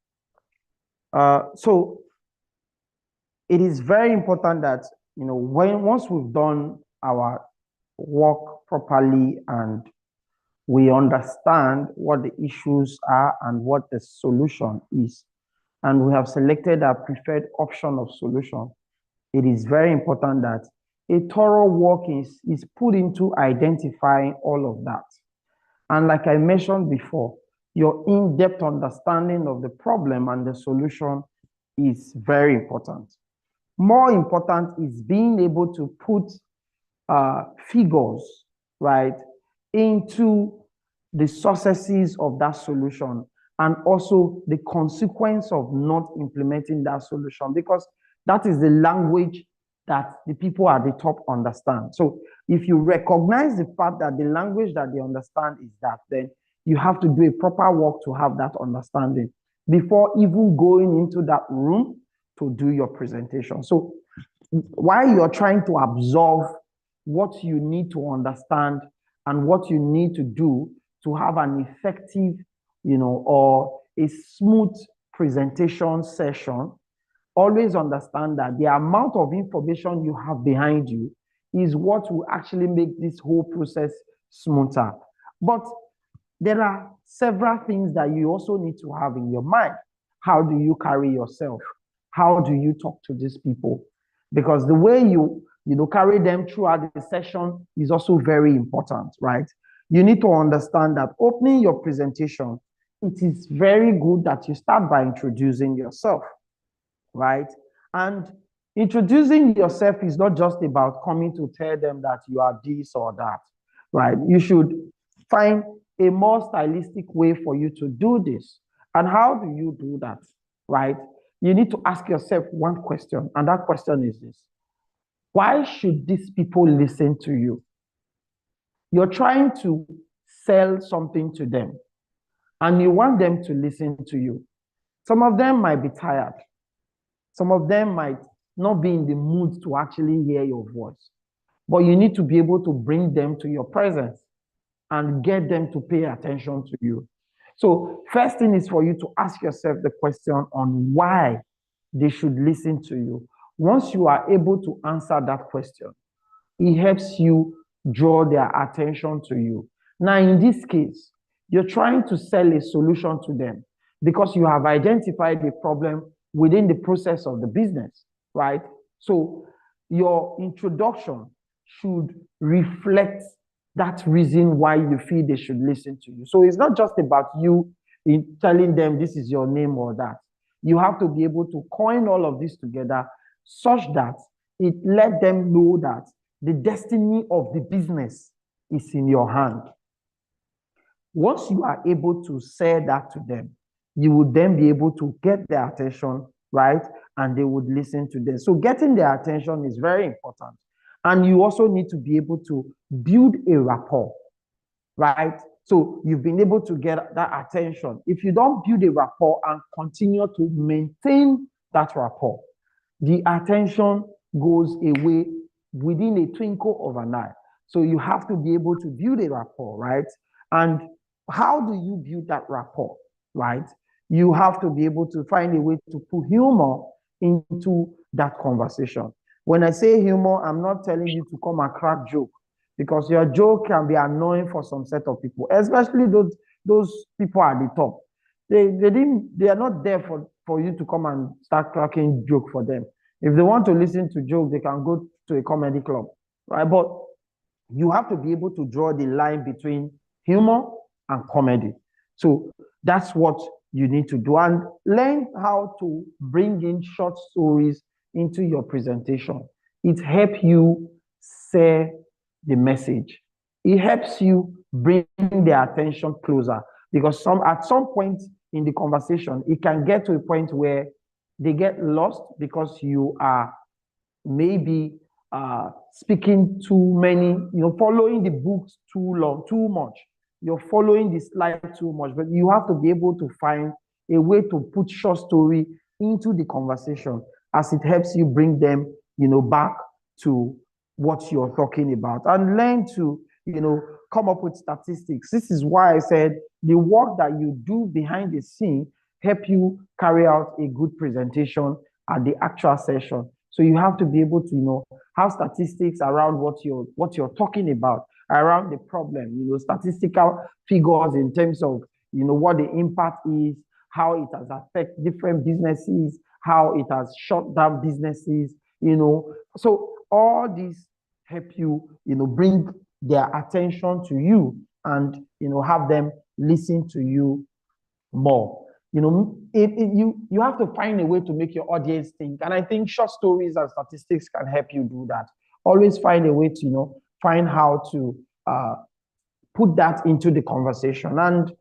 So it is very important that once we've done our work properly and we understand what the issues are and what the solution is, and we have selected our preferred option of solution, it is very important that a thorough work is put into identifying all of that. And like I mentioned before, your in-depth understanding of the problem and the solution is very important. More important is being able to put figures, right, into the successes of that solution and also the consequence of not implementing that solution, because that is the language that the people at the top understand. So if you recognize the fact that the language that they understand is that, then you have to do a proper work to have that understanding before even going into that room to do your presentation. So while you're trying to absorb what you need to understand and what you need to do to have an effective, or a smooth presentation session, always understand that the amount of information you have behind you is what will actually make this whole process smoother. But there are several things that you also need to have in your mind. How do you carry yourself? How do you talk to these people? Because the way you carry them throughout the session is also very important, right? You need to understand that opening your presentation, it is very good that you start by introducing yourself, right? And introducing yourself is not just about coming to tell them that you are this or that, right? You should find a more stylistic way for you to do this. And how do you do that, right? You need to ask yourself one question, and that question is this: why should these people listen to you? You're trying to sell something to them, and you want them to listen to you. Some of them might be tired. Some of them might not be in the mood to actually hear your voice, but you need to be able to bring them to your presence and get them to pay attention to you. So first thing is for you to ask yourself the question on why they should listen to you. Once you are able to answer that question, it helps you draw their attention to you. Now, in this case, you're trying to sell a solution to them because you have identified the problem within the process of the business, right? So your introduction should reflect that reason why you feel they should listen to you. So it's not just about you in telling them this is your name or that. You have to be able to coin all of this together such that it let them know that the destiny of the business is in your hand. Once you are able to say that to them, you would then be able to get their attention, right? And they would listen to them. So getting their attention is very important. And you also need to be able to build a rapport, right? So you've been able to get that attention. If you don't build a rapport and continue to maintain that rapport, the attention goes away within a twinkle of an eye. So you have to be able to build a rapport, right? And how do you build that rapport, right? You have to be able to find a way to put humor into that conversation. When I say humor, I'm not telling you to come and crack joke, because your joke can be annoying for some set of people, especially those people at the top. They are not there for you to come and start cracking joke for them. If they want to listen to joke, they can go to a comedy club, right? But you have to be able to draw the line between humor and comedy. So that's what you need to do, and learn how to bring in short stories into your presentation. It helps you say the message. It helps you bring their attention closer, because at some point in the conversation, it can get to a point where they get lost because you are maybe speaking too many, following the books too much. You're following the slide too much, but you have to be able to find a way to put short story into the conversation, as it helps you bring them, back to what you're talking about, and learn to, come up with statistics. This is why I said the work that you do behind the scene help you carry out a good presentation at the actual session. So you have to be able to, have statistics around what you're talking about, around the problem, statistical figures in terms of, what the impact is, how it has affected different businesses, how it has shut down businesses, So all these help you, bring their attention to you and, have them listen to you more. You have to find a way to make your audience think. And I think short stories and statistics can help you do that. Always find a way to, find how to put that into the conversation, and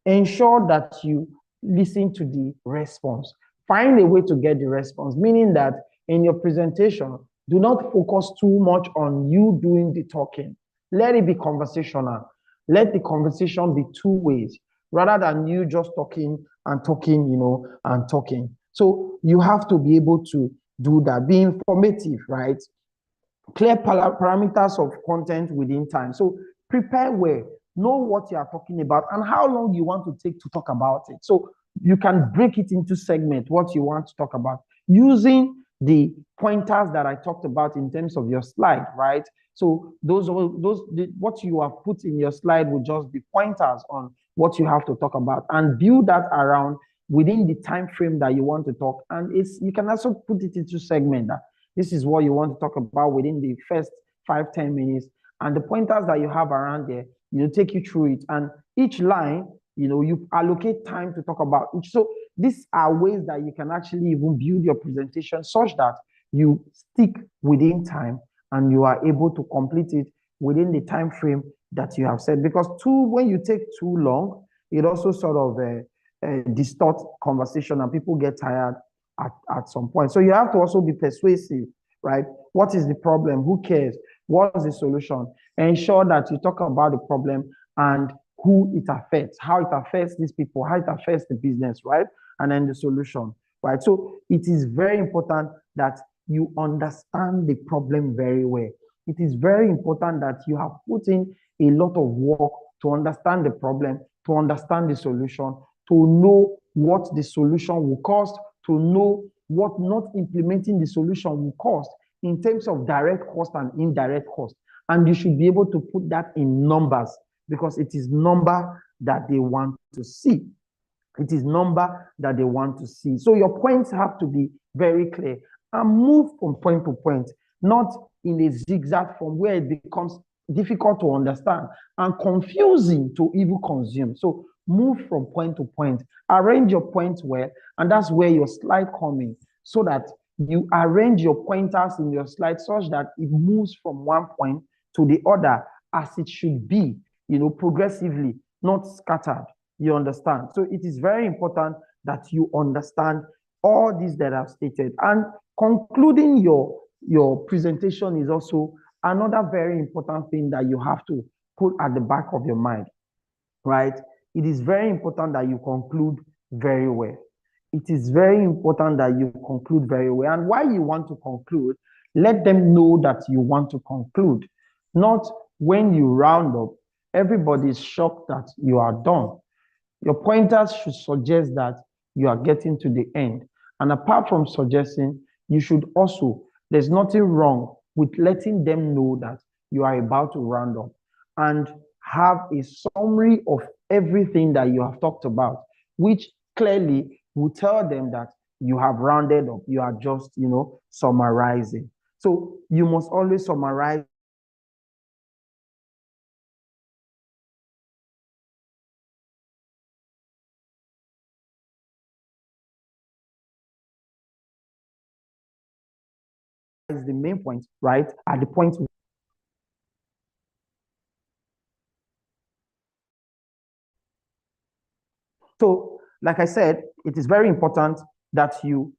ensure that you listen to the response. Find a way to get the response, meaning that in your presentation, do not focus too much on you doing the talking. Let it be conversational. Let the conversation be two ways, rather than you just talking and talking, and talking. So you have to be able to do that. Be informative, right? Clear parameters of content within time. So prepare well, know what you are talking about and how long you want to take to talk about it. So you can break it into segments, what you want to talk about, using the pointers that I talked about in terms of your slide, right? So what you have put in your slide will just be pointers on what you have to talk about, and build that around within the time frame that you want to talk. And you can also put it into segment that this is what you want to talk about within the first 5-10 minutes, and the pointers that you have around there, take you through it. And each line, you allocate time to talk about each. So these are ways that you can actually even build your presentation such that you stick within time and you are able to complete it within the time frame that you have set. Because when you take too long, it also sort of distorts conversation and people get tired at some point. So you have to also be persuasive, right? What is the problem? Who cares? What's the solution? Ensure that you talk about the problem and who it affects, how it affects these people, how it affects the business, right? And then the solution, right? So it is very important that you understand the problem very well. It is very important that you have put in a lot of work to understand the problem, to understand the solution, to know what the solution will cost, to know what not implementing the solution will cost in terms of direct cost and indirect cost. And you should be able to put that in numbers, because it is number that they want to see. It is number that they want to see. So your points have to be very clear and move from point to point, not in a zigzag form where it becomes difficult to understand and confusing to even consume. So move from point to point, arrange your points well, and that's where your slide comes in, so that you arrange your pointers in your slide such that it moves from one point to the other as it should be, progressively, not scattered. You understand? So it is very important that you understand all these that I've stated. And concluding your presentation is also another very important thing that you have to put at the back of your mind, right? It is very important that you conclude very well. It is very important that you conclude very well. And why you want to conclude, let them know that you want to conclude. Not when you round up, everybody is shocked that you are done. Your pointers should suggest that you are getting to the end. And apart from suggesting, you should also, there's nothing wrong with letting them know that you are about to round up, and have a summary of everything that you have talked about, which clearly will tell them that you have rounded up. You are just, summarizing. So you must always summarize the main point, right? At the point. So, like I said, it is very important that you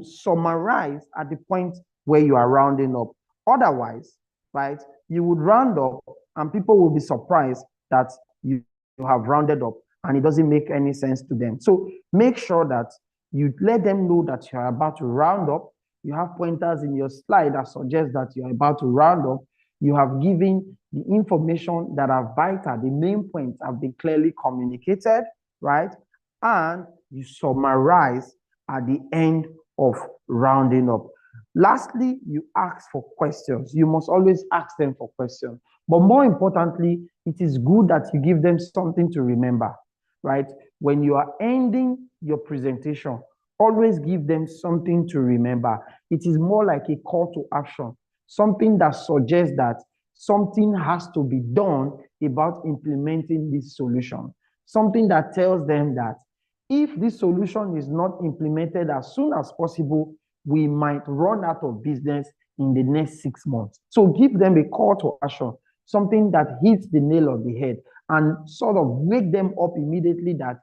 summarize at the point where you are rounding up. Otherwise, right, you would round up and people will be surprised that you have rounded up and it doesn't make any sense to them. So make sure that you let them know that you are about to round up. You have pointers in your slide that suggest that you are about to round up. You have given the information that are vital. The main points have been clearly communicated, right? And you summarize at the end of rounding up. Lastly, you ask for questions. You must always ask them for questions. But more importantly, it is good that you give them something to remember, right? When you are ending your presentation, always give them something to remember. It is more like a call to action, something that suggests that something has to be done about implementing this solution. Something that tells them that if this solution is not implemented as soon as possible, we might run out of business in the next 6 months. So give them a call to action, something that hits the nail on the head and sort of wake them up immediately that,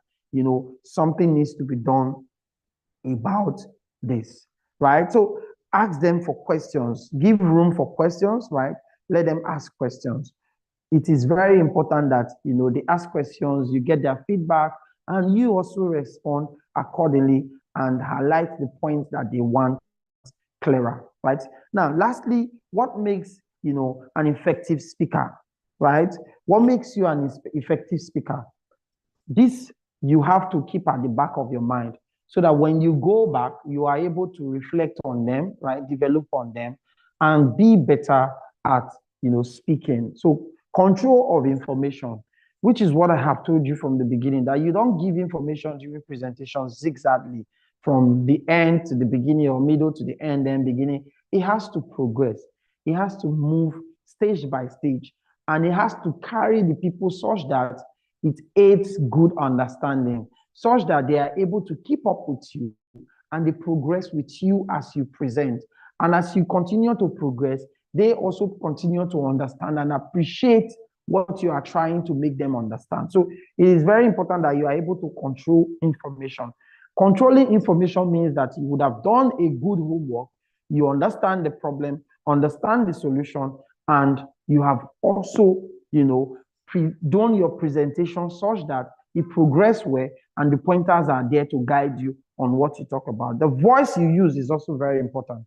something needs to be done about this, right? So ask them for questions, give room for questions, right? Let them ask questions. It is very important that, they ask questions, you get their feedback, and you also respond accordingly and highlight the points that they want clearer, right? Now, lastly, what makes, an effective speaker, right? What makes you an effective speaker? This you have to keep at the back of your mind so that when you go back, you are able to reflect on them, right? Develop on them and be better at, speaking. So control of information, which is what I have told you from the beginning, that you don't give information during presentations zigzagly from the end to the beginning or middle to the end, then beginning. It has to progress. It has to move stage by stage, and it has to carry the people such that it aids good understanding, such that they are able to keep up with you and they progress with you as you present. And as you continue to progress, they also continue to understand and appreciate what you are trying to make them understand. So it is very important that you are able to control information. Controlling information means that you would have done a good homework, you understand the problem, understand the solution, and you have also, done your presentation such that it progress well and the pointers are there to guide you on what you talk about. The voice you use is also very important.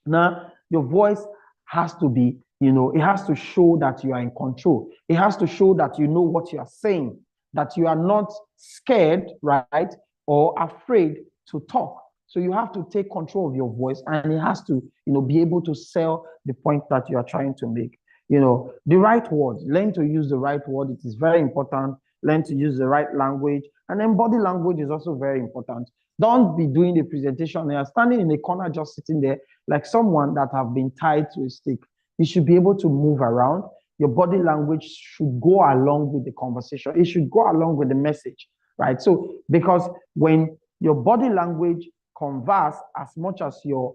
Now, your voice has to be, it has to show that you are in control. It has to show that you know what you are saying, that you are not scared, right, or afraid to talk. So you have to take control of your voice, and it has to, be able to sell the point that you are trying to make. The right words, learn to use the right word. It is very important. Learn to use the right language. And then body language is also very important. Don't be doing the presentation and you're standing in the corner just sitting there like someone that have been tied to a stick. You should be able to move around. Your body language should go along with the conversation. It should go along with the message, right? So, because when your body language converse as much as your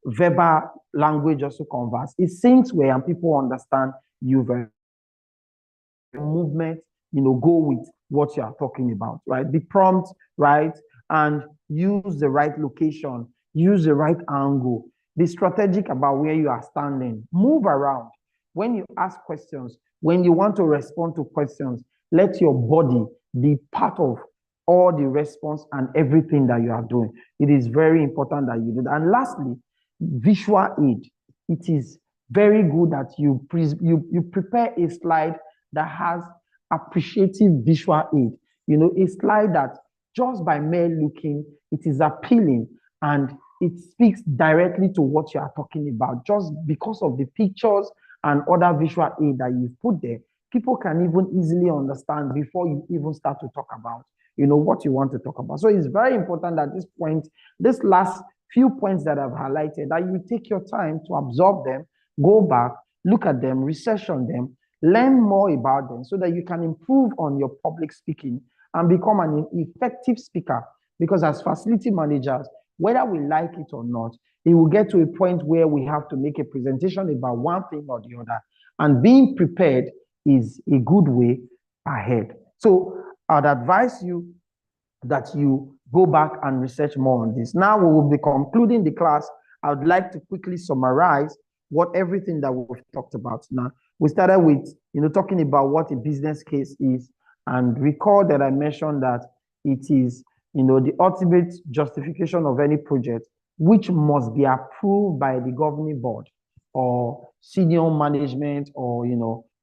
verbal language also converse, it sinks where and people understand you very movement, go with what you are talking about, right? Be prompt, right? And use the right location, use the right angle. Be strategic about where you are standing. Move around. When you ask questions, when you want to respond to questions, let your body be part of all the response and everything that you are doing. It is very important that you do that. And lastly, visual aid. It is very good that you prepare a slide that has appreciative visual aid. A slide that just by mere looking, it is appealing and it speaks directly to what you are talking about. Just because of the pictures and other visual aid that you put there, people can even easily understand before you even start to talk about, what you want to talk about. So it's very important that this last few points that I've highlighted, that you take your time to absorb them, go back, look at them, research on them, learn more about them so that you can improve on your public speaking and become an effective speaker. Because as facility managers, whether we like it or not, it will get to a point where we have to make a presentation about one thing or the other. And being prepared is a good way ahead. So I'd advise you that you go back and research more on this. Now we will be concluding the class. I would like to quickly summarize everything that we've talked about. Now, we started with, talking about what a business case is, and recall that I mentioned that it is, the ultimate justification of any project, which must be approved by the governing board or senior management or,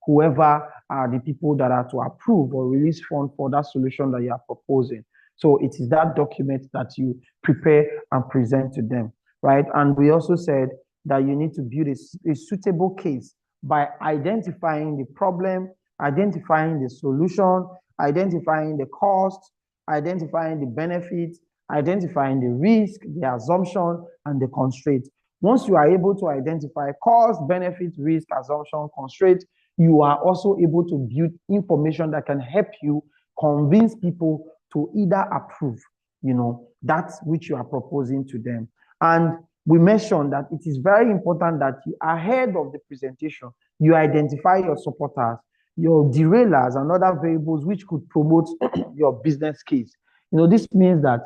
whoever are the people that are to approve or release funds for that solution that you are proposing. So it is that document that you prepare and present to them, right? And we also said that you need to build a suitable case by identifying the problem, identifying the solution, identifying the cost, identifying the benefits, identifying the risk, the assumption, and the constraint. Once you are able to identify cost, benefit, risk, assumption, constraint, you are also able to build information that can help you convince people to either approve, that which you are proposing to them. And we mentioned that it is very important that you, ahead of the presentation, you identify your supporters, your derailers, and other variables which could promote your business case. This means that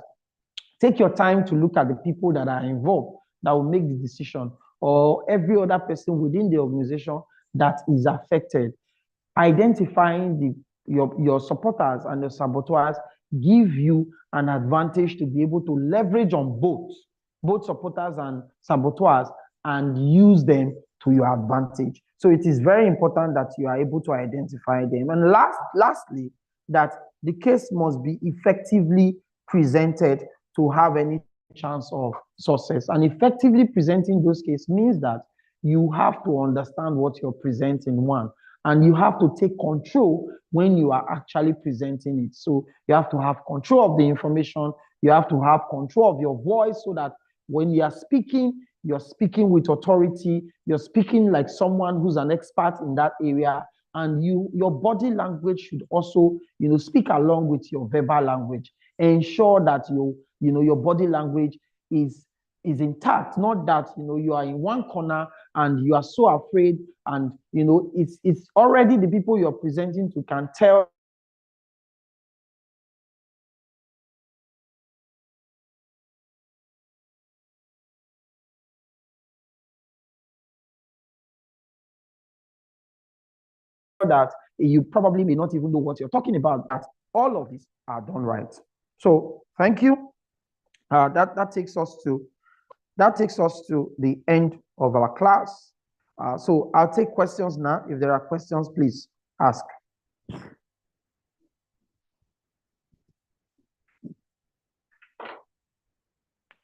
take your time to look at the people that are involved that will make the decision, or every other person within the organization that is affected. Identifying your supporters and your saboteurs give you an advantage to be able to leverage on both supporters and saboteurs and use them to your advantage. So it is very important that you are able to identify them. And lastly, that the case must be effectively presented to have any chance of success. And effectively presenting those cases means that you have to understand what you're presenting, one, and you have to take control when you are actually presenting it. So you have to have control of the information, you have to have control of your voice so that when you are speaking, you're speaking with authority, you're speaking like someone who's an expert in that area, and your body language should also, speak along with your verbal language. Ensure that your body language is intact, not that you are in one corner and you are so afraid, and it's already the people you're presenting to can tell that you probably may not even know what you're talking about, that all of these are done right. So thank you. That takes us to the end of our class. So I'll take questions now. If there are questions, please ask.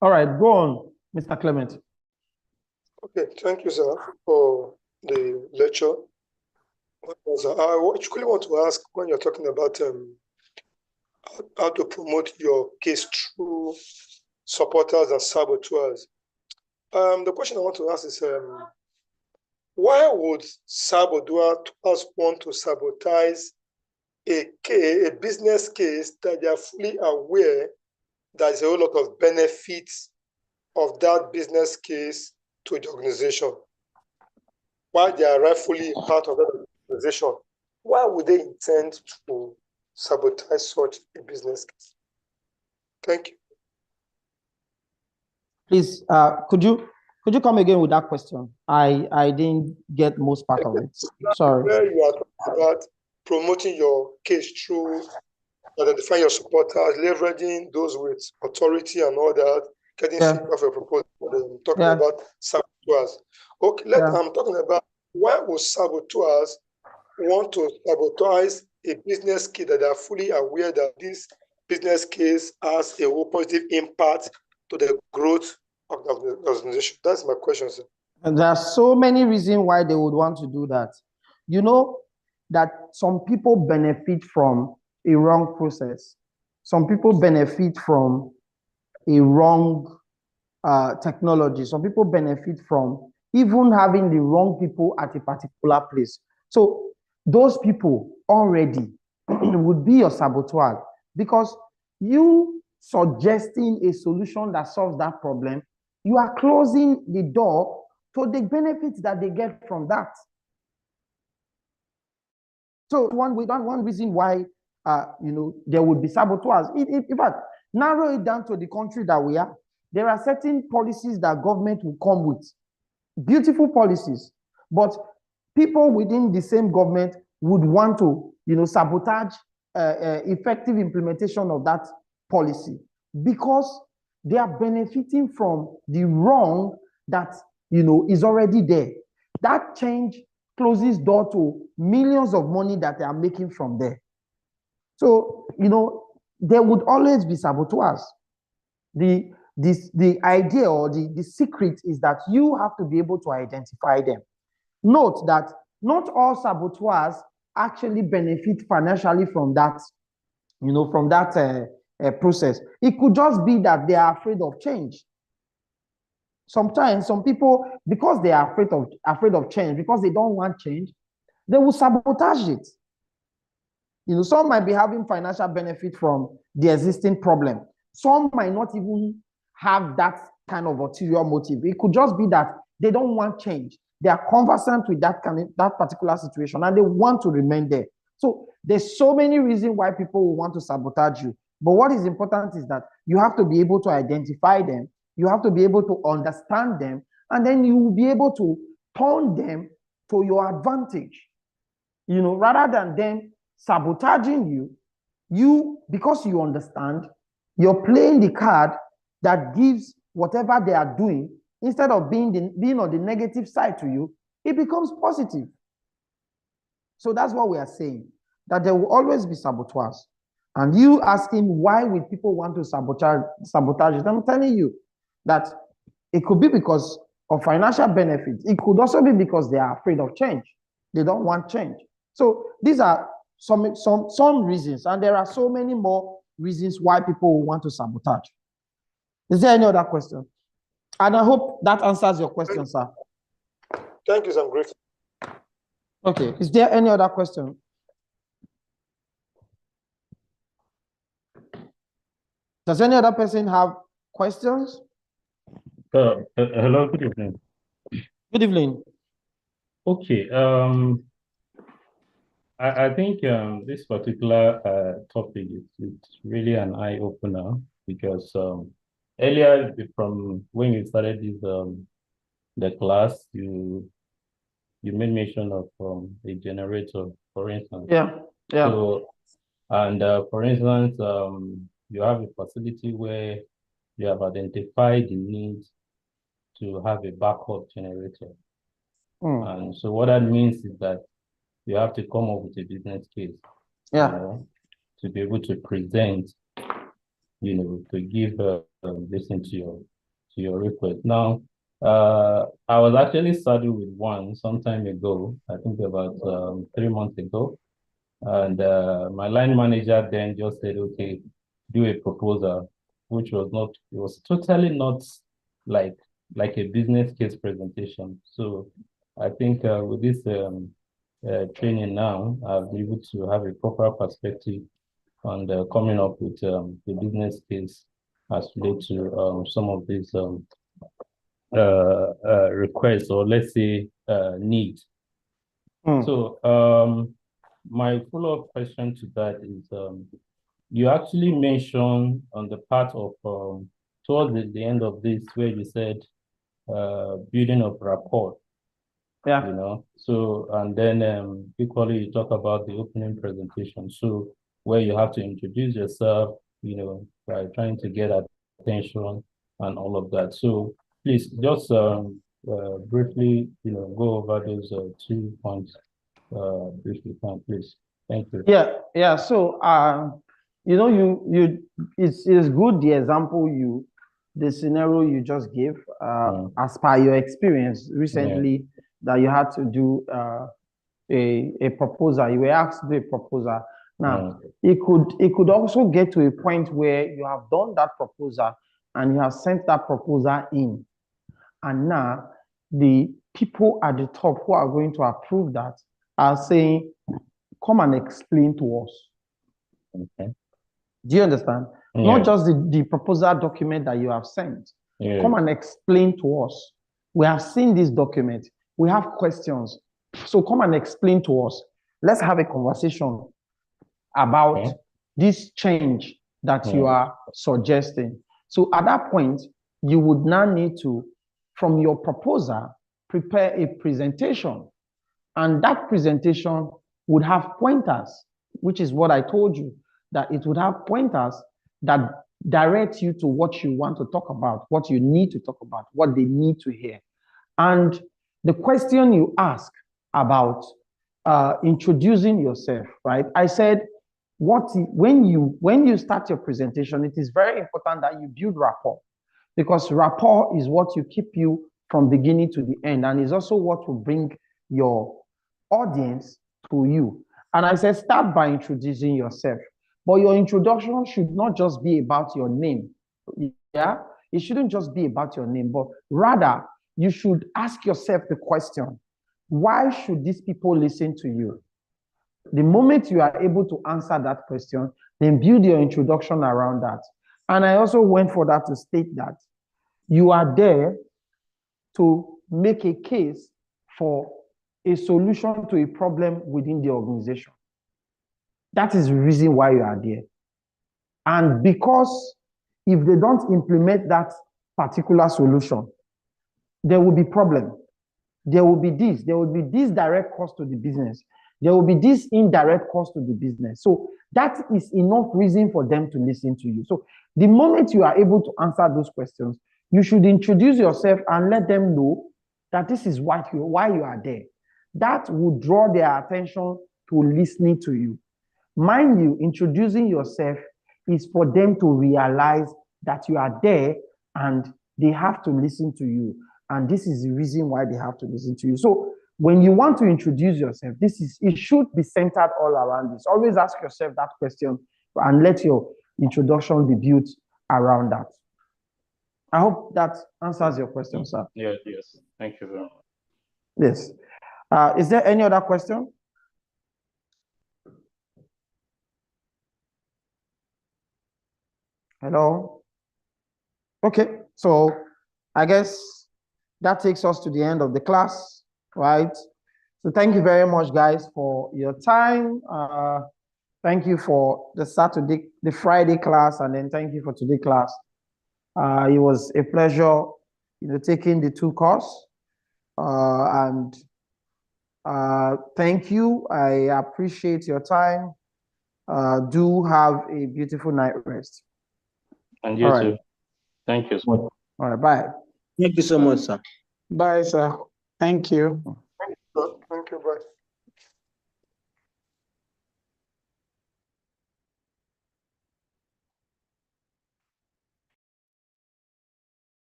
All right, go on, Mr. Clement. Okay, thank you, sir, for the lecture. I actually want to ask, when you're talking about how to promote your case through supporters and saboteurs, the question I want to ask is, why would saboteurs want to sabotage a business case that they are fully aware there's a whole lot of benefits of that business case to the organization? While they are rightfully part of that organization, why would they intend to sabotage such a business case? Thank you. Please, could you come again with that question? I didn't get most part of it. Sorry. Where you are talking about promoting your case through identifying your supporters, leveraging those with authority and all that, getting feedback of your proposal. I'm talking about saboteurs. Okay, I'm talking about, why would saboteurs want to sabotage a business case that they are fully aware that this business case has a positive impact to the growth of the organization? That's my question, sir. And there are so many reasons why they would want to do that. You know that some people benefit from a wrong process. Some people benefit from a wrong technology. Some people benefit from even having the wrong people at a particular place. So those people already would be your saboteur, because you suggesting a solution that solves that problem, you are closing the door to the benefits that they get from that. So one reason why there would be saboteurs. In fact, narrow it down to the country that we are. There are certain policies that government will come with, beautiful policies, but people within the same government would want to, sabotage effective implementation of that policy, because they are benefiting from the wrong that is already there. That change closes door to millions of money that they are making from there. So there would always be saboteurs. The idea or the secret is that you have to be able to identify them. Note that not all saboteurs actually benefit financially from that, process. It could just be that they are afraid of change. Sometimes some people, because they are afraid of change, because they don't want change, they will sabotage it. Some might be having financial benefit from the existing problem. Some might not even have that kind of ulterior motive. It could just be that they don't want change. They are conversant with that particular situation, and they want to remain there. So there's so many reasons why people will want to sabotage you. But what is important is that you have to be able to identify them. You have to be able to understand them, and then you will be able to turn them to your advantage. Rather than them sabotaging you, because you understand, you're playing the card that gives whatever they are doing, instead of being on the negative side to you, it becomes positive. So that's what we are saying, that there will always be saboteurs. And you ask him, why would people want to sabotage it? I'm telling you that it could be because of financial benefits. It could also be because they are afraid of change. They don't want change. So these are some reasons, and there are so many more reasons why people want to sabotage. Is there any other question? And I hope that answers your question, sir. Thank you, I'm grateful. Okay, is there any other question? Does any other person have questions? Hello, good evening. Good evening. Okay, I think this particular topic is really an eye opener because earlier from when you started this the class, you made mention of a generator, for instance. Yeah. So, and for instance, you have a facility where you have identified the need to have a backup generator. And so what that means is that you have to come up with a business case, to be able to present, to give listen to your request. Now, I was actually saddled with one some time ago, I think about 3 months ago. And my line manager then just said, okay, do a proposal, which was not, it was totally not like a business case presentation. So I think with this training now, I'll be able to have a proper perspective on coming up with the business case as related to some of these requests, or let's say needs. So my follow-up question to that is, you actually mentioned on the part of towards the end of this where you said building of rapport. So, and then equally you talk about the opening presentation. So where you have to introduce yourself, by trying to get attention and all of that. So please just briefly, go over those 2 points briefly, please. Thank you. Yeah. So, it's good the example the scenario you just gave, as per your experience recently, that you had to do a proposal. You were asked to do a proposal. Now, it could also get to a point where you have done that proposal and you have sent that proposal in, and now the people at the top who are going to approve that are saying, come and explain to us. Okay. Do you understand? Not just the proposal document that you have sent. Come and explain to us. We have seen this document. We have questions. So come and explain to us. Let's have a conversation about this change that you are suggesting. So at that point, you would now need to, from your proposal, prepare a presentation. And that presentation would have pointers, which is what I told you, that it would have pointers that direct you to what you want to talk about, what you need to talk about, what they need to hear. And the question you ask about introducing yourself, right? I said, when you start your presentation, it is very important that you build rapport, because rapport is what you keep you from beginning to the end, and is also what will bring your audience to you. And I said, start by introducing yourself. But your introduction should not just be about your name. Yeah? It shouldn't just be about your name, but rather you should ask yourself the question, why should these people listen to you? The moment you are able to answer that question, then build your introduction around that. And I also went for that to state that you are there to make a case for a solution to a problem within the organization. That is the reason why you are there. And because if they don't implement that particular solution, there will be problem. There will be this direct cost to the business. There will be this indirect cost to the business. So that is enough reason for them to listen to you. So the moment you are able to answer those questions, you should introduce yourself and let them know that this is why you are there. That will draw their attention to listening to you. Mind you, introducing yourself is for them to realize that you are there and they have to listen to you. And this is the reason why they have to listen to you. So when you want to introduce yourself, it should be centered all around this. Always ask yourself that question and let your introduction be built around that. I hope that answers your question, sir. Yes. Thank you very much. Yes. Is there any other question? Hello? Okay, so I guess that takes us to the end of the class, right? So thank you very much, guys, for your time. Thank you for the Friday class, and then thank you for today's class. It was a pleasure, taking the two courses. And thank you. I appreciate your time. Do have a beautiful night rest. And you too. Thank you so much. All right, bye. Thank you so much, sir. Bye, sir. Thank you.